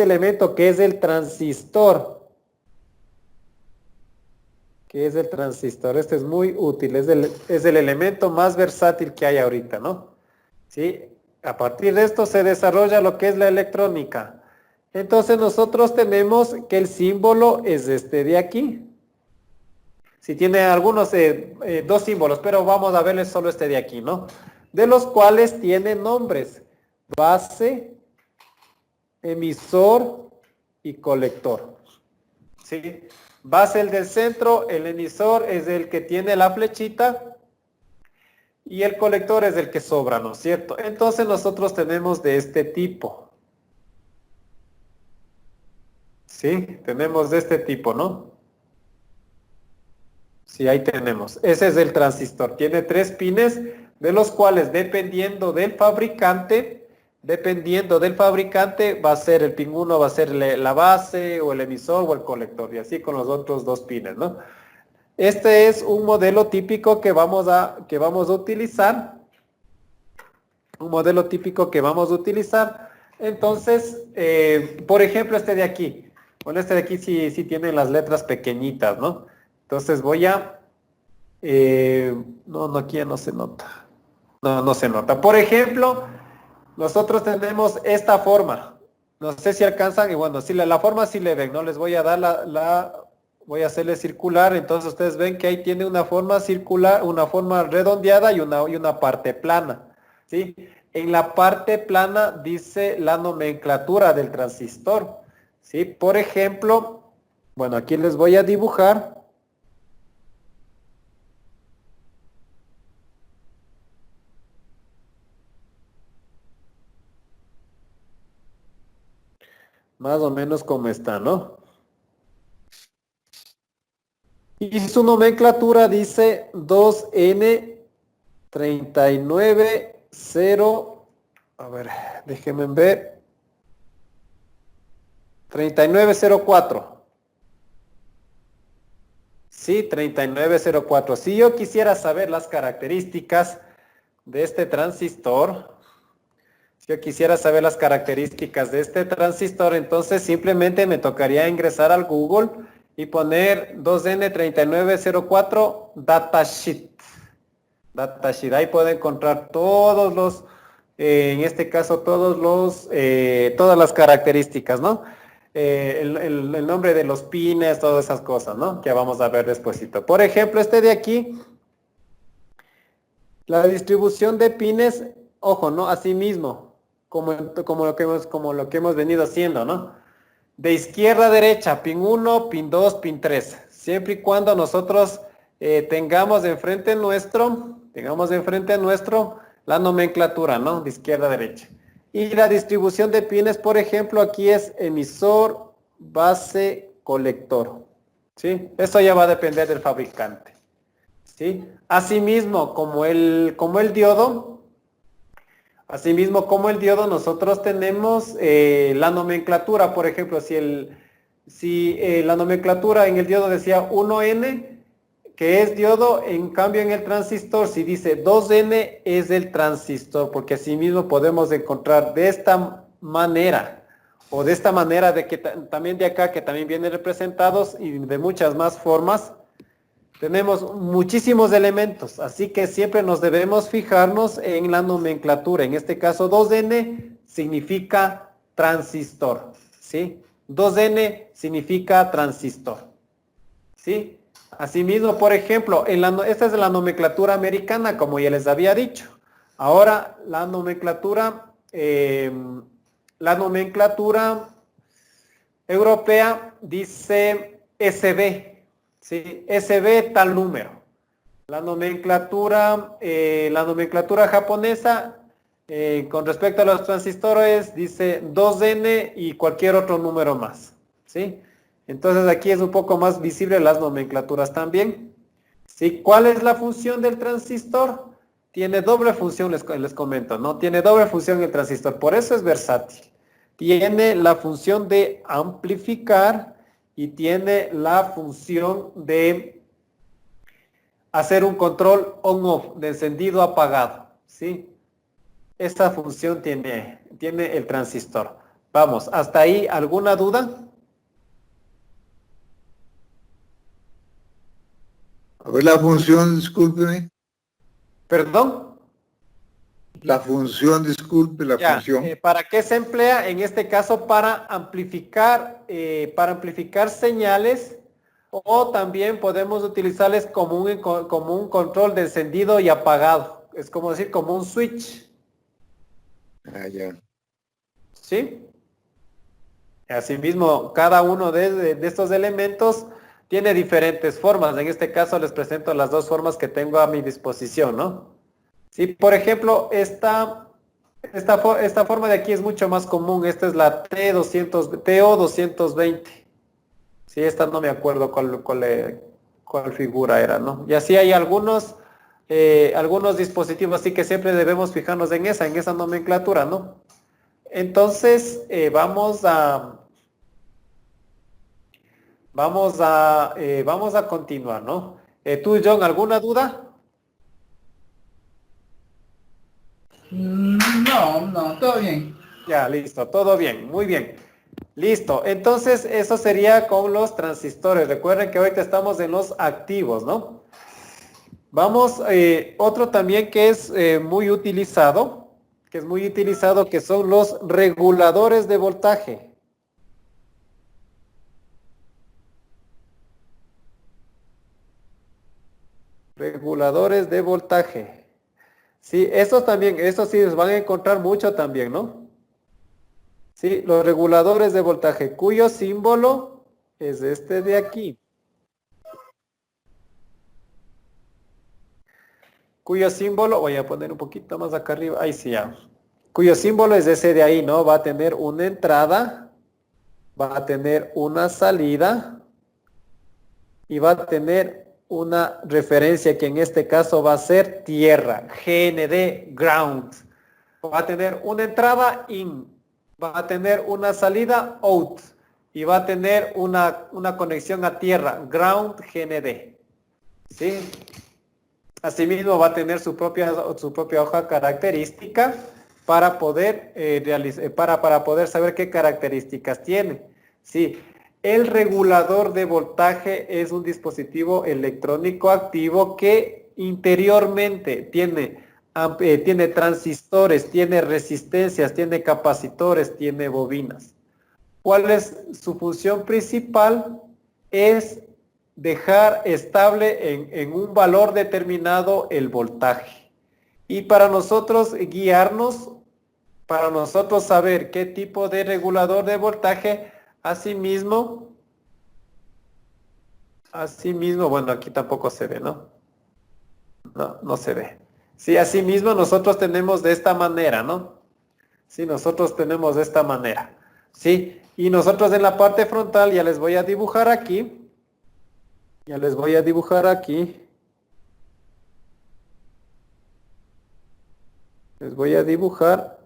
elemento, que es el transistor. ¿Qué es el transistor? Este es muy útil, es el elemento más versátil que hay ahorita, ¿no? ¿Sí? A partir de esto se desarrolla lo que es la electrónica. Entonces nosotros tenemos que el símbolo es este de aquí. Si tiene algunos, dos símbolos, pero vamos a verles solo este de aquí, ¿no? De los cuales tiene nombres: base, emisor y colector. ¿Sí? Base el del centro, el emisor es el que tiene la flechita y el colector es el que sobra, ¿no es cierto? Entonces nosotros tenemos de este tipo. ¿Sí? Tenemos de este tipo, ¿no? Sí, ahí tenemos. Ese es el transistor. Tiene 3 pines, de los cuales dependiendo del fabricante va a ser el pin 1, va a ser la base o el emisor o el colector, y así con los otros 2 pines, ¿no? Este es un modelo típico que vamos a utilizar. Un modelo típico que vamos a utilizar. Entonces, por ejemplo, este de aquí. Bueno, este de aquí sí tiene las letras pequeñitas, ¿no? Entonces voy a... no, aquí ya no se nota. No, no se nota. Por ejemplo, nosotros tenemos esta forma. No sé si alcanzan, y bueno, si la forma sí le ven, ¿no? Les voy a dar voy a hacerle circular, entonces ustedes ven que ahí tiene una forma circular, una forma redondeada y una parte plana, ¿sí? En la parte plana dice la nomenclatura del transistor, ¿sí? Por ejemplo, bueno, aquí les voy a dibujar. Más o menos como está, ¿no? Y su nomenclatura dice 2N390, a ver, déjenme ver, 3904. Sí, 3904. Si yo quisiera saber las características de este transistor, entonces simplemente me tocaría ingresar al Google y poner 2N3904 datasheet. Datasheet, ahí puede encontrar todos los, en este caso todas las características, ¿no? El nombre de los pines, todas esas cosas, ¿no? Que vamos a ver despuesito. Por ejemplo, este de aquí, la distribución de pines, ojo, ¿no? Así mismo, como lo que hemos venido haciendo, ¿no? De izquierda a derecha, pin 1, pin 2, pin 3. Siempre y cuando nosotros tengamos enfrente nuestro la nomenclatura, ¿no? De izquierda a derecha. Y la distribución de pines, por ejemplo, aquí es emisor, base, colector. ¿Sí? Eso ya va a depender del fabricante. ¿Sí? Asimismo, como el diodo, nosotros tenemos la nomenclatura. Por ejemplo, si la nomenclatura en el diodo decía 1N, que es diodo, en cambio en el transistor, si dice 2N, es el transistor, porque asimismo podemos encontrar de esta manera, o de esta manera de que también de acá, que también vienen representados, y de muchas más formas. Tenemos muchísimos elementos, así que siempre nos debemos fijarnos en la nomenclatura. En este caso 2N significa transistor, ¿sí? 2N significa transistor, ¿sí? Asimismo, por ejemplo, esta es la nomenclatura americana, como ya les había dicho. Ahora, la nomenclatura europea dice SB. Sí, SB tal número. La nomenclatura japonesa con respecto a los transistores dice 2N y cualquier otro número más. ¿Sí? Entonces aquí es un poco más visible las nomenclaturas también. ¿Sí? ¿Cuál es la función del transistor? Tiene doble función, les comento, ¿no? Tiene doble función el transistor, por eso es versátil. Tiene la función de amplificar y tiene la función de hacer un control on-off, de encendido apagado, ¿sí? Esta función tiene el transistor. Vamos, ¿hasta ahí alguna duda? A ver la función, discúlpeme. ¿Perdón? La función, disculpe, la función. ¿Para qué se emplea? En este caso para amplificar señales, o también podemos utilizarles como un control de encendido y apagado. Es como decir, como un switch. Ah, ya. ¿Sí? Asimismo, cada uno de estos elementos tiene diferentes formas. En este caso les presento las dos formas que tengo a mi disposición, ¿no? Sí, por ejemplo, esta forma de aquí es mucho más común. Esta es la TO220. Sí, esta no me acuerdo cuál figura era, ¿no? Y así hay algunos dispositivos, así que siempre debemos fijarnos en esa nomenclatura, ¿no? Entonces, vamos a continuar, ¿no? ¿Tú, John, alguna duda? No, todo bien. Ya, listo, todo bien, muy bien. Listo, entonces eso sería con los transistores. Recuerden que ahorita estamos en los activos, ¿no? Vamos, otro también que es muy utilizado, que son los reguladores de voltaje. Reguladores de voltaje. Sí, esos también, esos sí los van a encontrar mucho también, ¿no? Sí, los reguladores de voltaje, cuyo símbolo es este de aquí. Cuyo símbolo, voy a poner un poquito más acá arriba, ahí sí ya. Cuyo símbolo es ese de ahí, ¿no? Va a tener una entrada, va a tener una salida y va a tener una referencia que en este caso va a ser tierra, GND, ground. Va a tener una entrada, in, va a tener una salida, out, y va a tener una conexión a tierra, ground, GND. ¿Sí? Asimismo va a tener su propia hoja característica para poder para poder saber qué características tiene. Sí, el regulador de voltaje es un dispositivo electrónico activo que interiormente tiene transistores, tiene resistencias, tiene capacitores, tiene bobinas. ¿Cuál es su función principal? Es dejar estable en un valor determinado el voltaje. Y para nosotros guiarnos, para nosotros saber qué tipo de regulador de voltaje, asimismo, bueno, aquí tampoco se ve, ¿no? No se ve. Sí, asimismo nosotros tenemos de esta manera, ¿no? Sí, nosotros tenemos de esta manera. Sí, y nosotros en la parte frontal ya les voy a dibujar aquí. Ya les voy a dibujar aquí. Les voy a dibujar.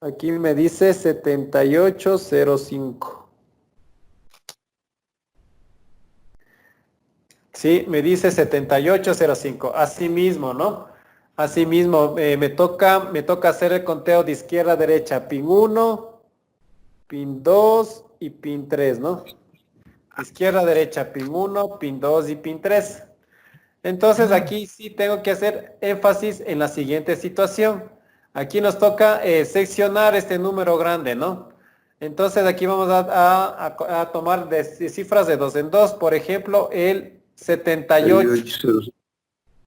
Aquí me dice 7805. Sí, me dice 7805. Así mismo, ¿no? Así mismo, me toca hacer el conteo de izquierda a derecha. Pin 1, pin 2 y pin 3, ¿no? Izquierda a derecha, pin 1, pin 2 y pin 3. Entonces aquí sí tengo que hacer énfasis en la siguiente situación. Aquí nos toca seccionar este número grande, ¿no? Entonces aquí vamos a tomar de cifras de 2 en 2. Por ejemplo, el 78.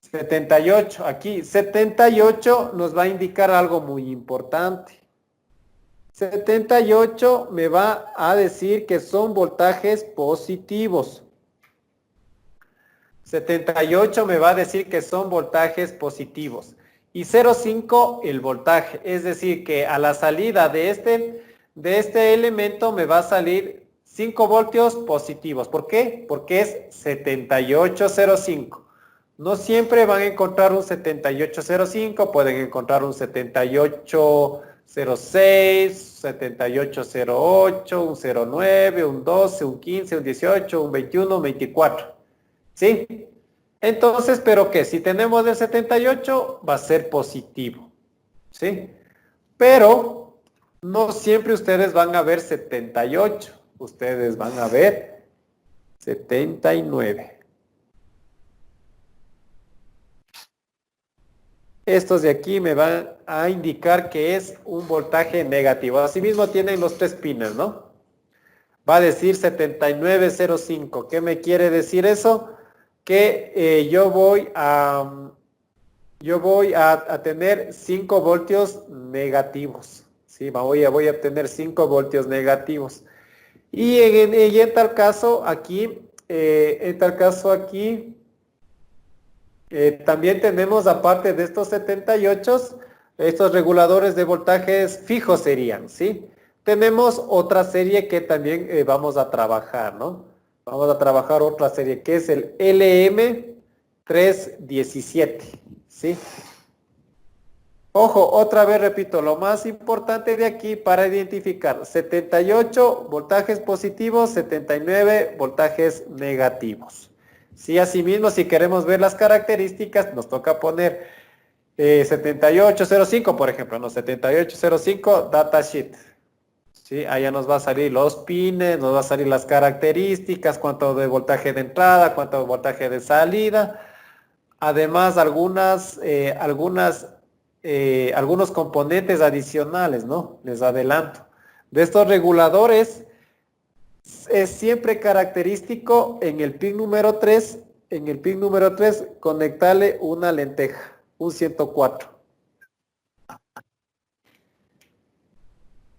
78. Aquí 78 nos va a indicar algo muy importante. 78 me va a decir que son voltajes positivos. 78 me va a decir que son voltajes positivos. Y 0,5 el voltaje. Es decir, que a la salida de este elemento me va a salir 5 voltios positivos. ¿Por qué? Porque es 7805. No siempre van a encontrar un 7805, pueden encontrar un 7806, 7808, un 09, un 12, un 15, un 18, un 21, un 24. ¿Sí? Entonces, ¿pero qué? Si tenemos el 78, va a ser positivo. ¿Sí? Pero no siempre ustedes van a ver 78. Ustedes van a ver 79. Estos de aquí me van a indicar que es un voltaje negativo. Asimismo tienen los 3 pines, ¿no? Va a decir 7905. ¿Qué me quiere decir eso? Que yo voy a tener 5 voltios negativos. ¿Sí? Voy a obtener 5 voltios negativos. Y en tal caso aquí, también tenemos, aparte de estos 78, estos reguladores de voltajes fijos serían, ¿sí? Tenemos otra serie que también vamos a trabajar, ¿no? Vamos a trabajar otra serie que es el LM317, ¿sí? Ojo, otra vez repito, lo más importante de aquí para identificar 78 voltajes positivos, 79 voltajes negativos. Sí, asimismo, si queremos ver las características, nos toca poner 7805, por ejemplo, no, 7805 datasheet. Sí, allá nos va a salir los pines, nos va a salir las características, cuánto de voltaje de entrada, cuánto de voltaje de salida. además algunos componentes adicionales, ¿no? Les adelanto. De estos reguladores es siempre característico en el pin número 3, conectarle una lenteja, un 104.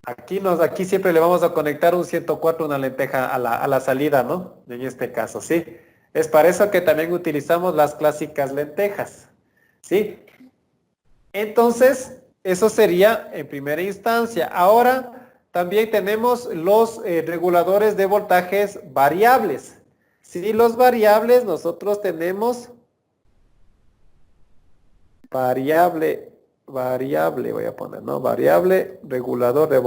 Aquí siempre le vamos a conectar un 104, una lenteja a la salida, ¿no? En este caso, ¿sí? Es para eso que también utilizamos las clásicas lentejas, ¿sí? Entonces, eso sería en primera instancia. Ahora, también tenemos los reguladores de voltajes variables. Sí, los variables, nosotros tenemos variable, voy a poner, ¿no? Variable, regulador de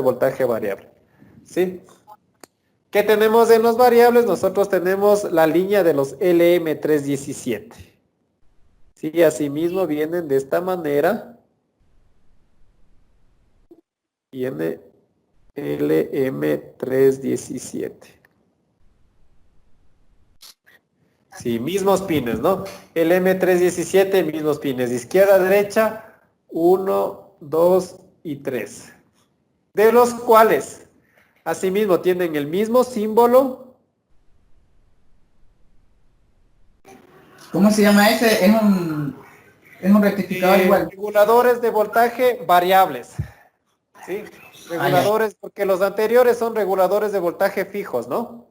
voltaje variable, ¿sí? ¿Qué tenemos en los variables? Nosotros tenemos la línea de los LM317. Sí, asimismo vienen de esta manera. Viene LM317. Sí, mismos pines, ¿no? LM317, mismos pines. Izquierda, derecha, 1, 2 y 3. De los cuales, asimismo, tienen el mismo símbolo. ¿Cómo se llama ese? Es un rectificador igual. Reguladores de voltaje variables. ¿Sí? Reguladores, porque los anteriores son reguladores de voltaje fijos, ¿no?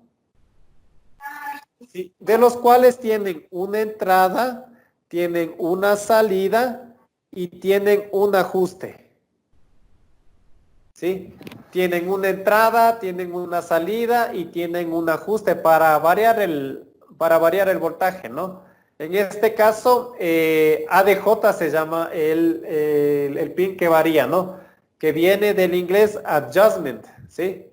Sí, de los cuales tienen una entrada, tienen una salida y tienen un ajuste. ¿Sí? Tienen una entrada, tienen una salida y tienen un ajuste para variar el voltaje, ¿no? En este caso, ADJ se llama el pin que varía, ¿no? Que viene del inglés adjustment, ¿sí?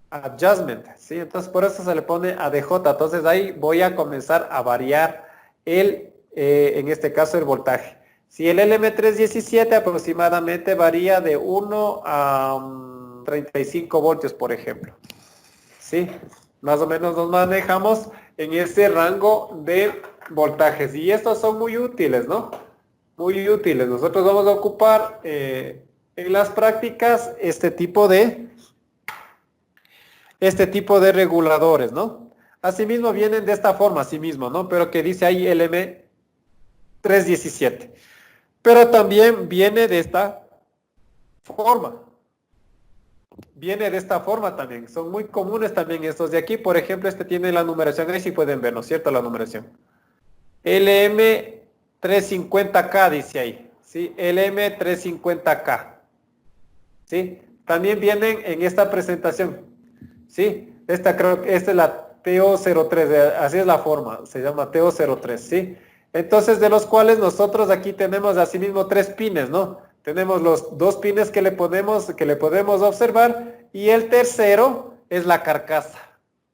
Adjustment, ¿sí? Entonces por eso se le pone ADJ. Entonces ahí voy a comenzar a variar en este caso el voltaje. Si el LM317 aproximadamente varía de 1 a 35 voltios, por ejemplo, ¿sí? Más o menos nos manejamos en ese rango de voltajes. Y estos son muy útiles, ¿no? Muy útiles. Nosotros vamos a ocupar en las prácticas este tipo de reguladores, ¿no? Asimismo vienen de esta forma, asimismo, ¿no? Pero que dice ahí LM317. Pero también viene de esta forma. Viene de esta forma también. Son muy comunes también estos de aquí. Por ejemplo, este tiene la numeración. Ahí sí pueden ver, ¿no es cierto? La numeración. LM350K dice ahí. ¿Sí? LM350K. ¿Sí? También vienen en esta presentación. ¿Sí? Esta es la TO03, así es la forma, se llama TO03, ¿sí? Entonces, de los cuales nosotros aquí tenemos asimismo 3 pines, ¿no? Tenemos los 2 pines que le podemos observar y el tercero es la carcasa,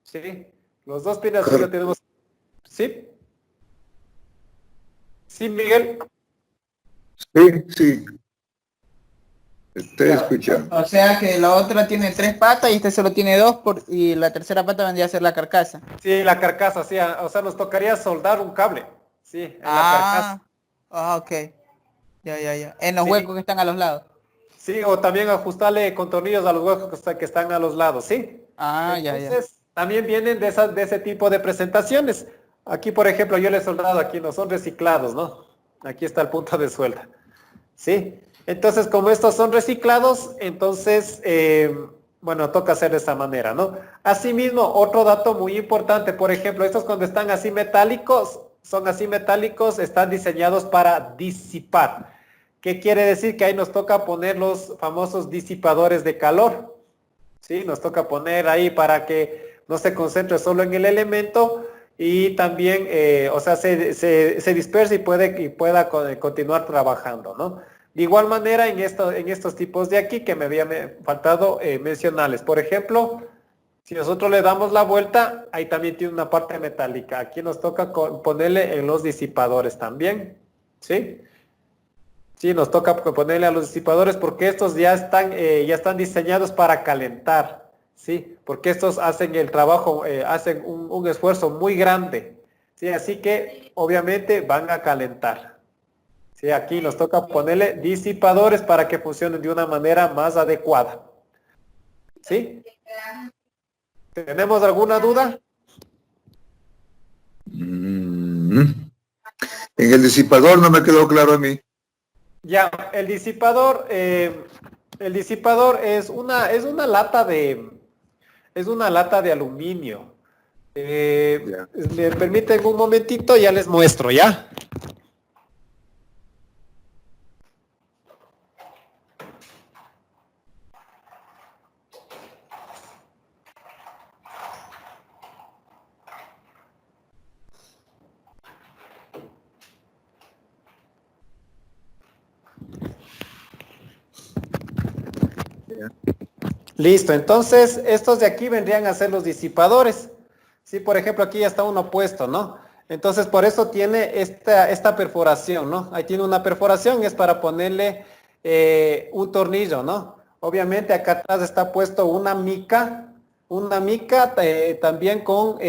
¿sí? Los 2 pines aquí lo tenemos, ¿sí? ¿Sí, Miguel? Sí. Estoy escuchando. O sea que la otra tiene 3 patas y este solo tiene 2 y la tercera pata vendría a ser la carcasa. Sí, la carcasa, sí. O sea, nos tocaría soldar un cable, sí, en la carcasa. Ok. Ya. En los Sí. huecos que están a los lados. Sí, o también ajustarle con tornillos a los huecos que están a los lados, ¿sí? Ya. Entonces, también vienen de ese tipo de presentaciones. Aquí, por ejemplo, yo le he soldado aquí, no son reciclados, ¿no? Aquí está el punto de suelda, ¿sí? Entonces, como estos son reciclados, entonces, bueno, toca hacer de esa manera, ¿no? Asimismo, otro dato muy importante, por ejemplo, estos cuando están así metálicos, están diseñados para disipar. ¿Qué quiere decir? Que ahí nos toca poner los famosos disipadores de calor, ¿sí? Nos toca poner ahí para que no se concentre solo en el elemento y también, o sea, se disperse y pueda continuar trabajando, ¿no? De igual manera, en estos tipos de aquí que me había faltado mencionarles. Por ejemplo, si nosotros le damos la vuelta, ahí también tiene una parte metálica. Aquí nos toca ponerle en los disipadores también, ¿sí? Sí, nos toca ponerle a los disipadores porque estos ya están diseñados para calentar, ¿sí? Porque estos hacen el trabajo, hacen un esfuerzo muy grande, Sí, así que obviamente van a calentar. Sí, aquí nos toca ponerle disipadores para que funcionen de una manera más adecuada. ¿Sí? ¿Tenemos alguna duda? En el disipador no me quedó claro a mí. Ya, el disipador es una lata de aluminio. Ya. Me permiten un momentito, ya les muestro, ¿ya? Listo, entonces estos de aquí vendrían a ser los disipadores. Sí, por ejemplo, aquí ya está uno puesto, ¿no? Entonces, por eso tiene esta perforación, ¿no? Ahí tiene una perforación, es para ponerle un tornillo, ¿no? Obviamente acá atrás está puesto una mica también con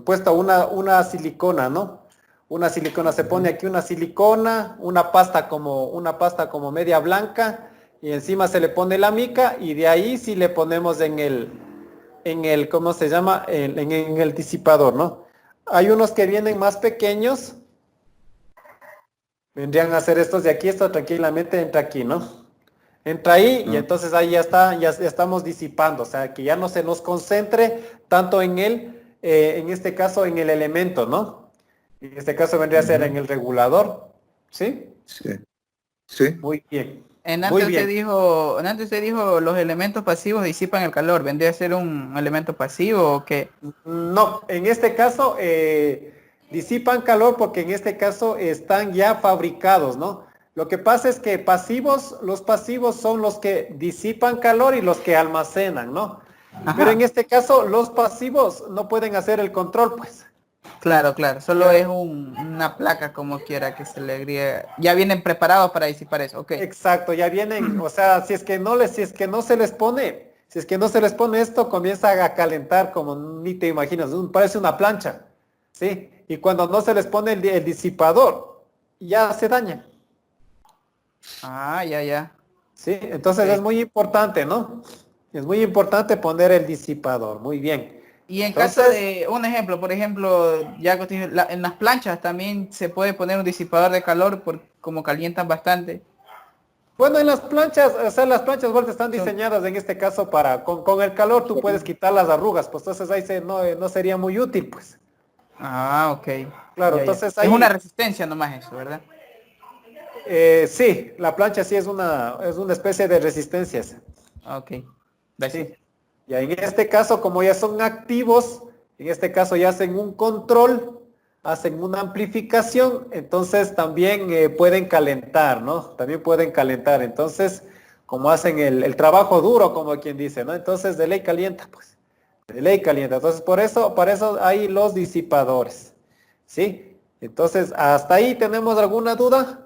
puesta una silicona, ¿no? Una silicona, se pone aquí una silicona, una pasta como media blanca, y encima se le pone la mica, y de ahí sí le ponemos ¿cómo se llama? En el disipador, ¿no? Hay unos que vienen más pequeños, vendrían a ser estos de aquí, esto tranquilamente entra aquí, ¿no? Entra ahí y entonces ahí ya está, ya estamos disipando, o sea, que ya no se nos concentre tanto en este caso en el elemento, ¿no? En este caso vendría a ser en el regulador, ¿sí? Sí. Sí. Muy bien. En Muy antes bien. usted dijo los elementos pasivos disipan el calor. ¿Vendría a ser un elemento pasivo o qué? No, en este caso disipan calor porque en este caso están ya fabricados, ¿no? Lo que pasa es que los pasivos son los que disipan calor y los que almacenan, ¿no? Ajá. Pero en este caso los pasivos no pueden hacer el control, pues. Claro, claro. Solo es una placa como quiera que se le agregue. Ya vienen preparados para disipar eso. Ok. Exacto, ya vienen, o sea, si es que no se les pone esto, comienza a calentar como ni te imaginas, parece una plancha, ¿sí? Y cuando no se les pone el disipador, ya se daña, Ah, ya, ya. ¿sí? Entonces Ok. es muy importante, ¿no? Es muy importante poner el disipador, muy bien. Y en caso Entonces, de un ejemplo, por ejemplo, ya que usted dijo, en las planchas también se puede poner un disipador de calor como calientan bastante. bueno, en las planchas, o sea, las planchas igual están Son- diseñadas en este caso con el calor tú puedes quitar las arrugas, pues entonces ahí no sería muy útil, pues. Ah, ok. Claro, Ya, ya. entonces Es una ahí, resistencia nomás eso, ¿verdad? sí, la plancha sí es una especie de resistencias, Ah, ok. Gracias. sí. Y en este caso, como ya son activos, en este caso ya hacen un control, hacen una amplificación, entonces también pueden calentar, ¿no? También pueden calentar, entonces, como hacen el trabajo duro, como quien dice, ¿no? Entonces, de ley calienta, pues, de ley calienta. Entonces, para eso hay los disipadores, ¿sí? Entonces, ¿hasta ahí tenemos alguna duda?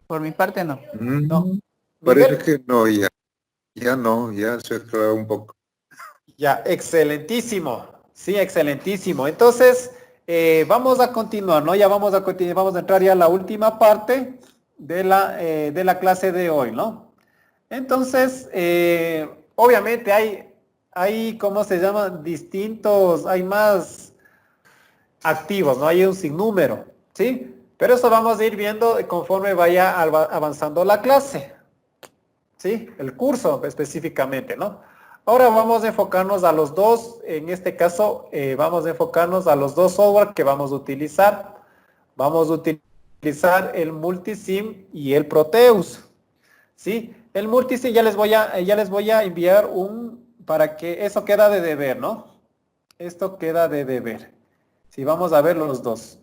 Por mi parte no. No. Parece Miguel. que no, ya. Ya no, ya se aclaró un poco. Ya, excelentísimo. Sí, excelentísimo. Entonces, vamos a continuar, ¿no? Ya vamos a continuar, vamos a entrar ya a la última parte de la clase de hoy, ¿no? Entonces, obviamente ¿cómo se llaman? Hay más activos, ¿no? Hay un sinnúmero, ¿sí? Pero eso vamos a ir viendo conforme vaya avanzando la clase. ¿Sí? El curso específicamente, ¿no? Ahora vamos a enfocarnos a los dos, en este caso, vamos a enfocarnos a los dos software que vamos a utilizar. Vamos a utilizar el Multisim y el Proteus, ¿sí? El Multisim ya les voy a enviar para que eso queda de deber, ¿no? Esto queda de deber. Sí, vamos a ver los dos.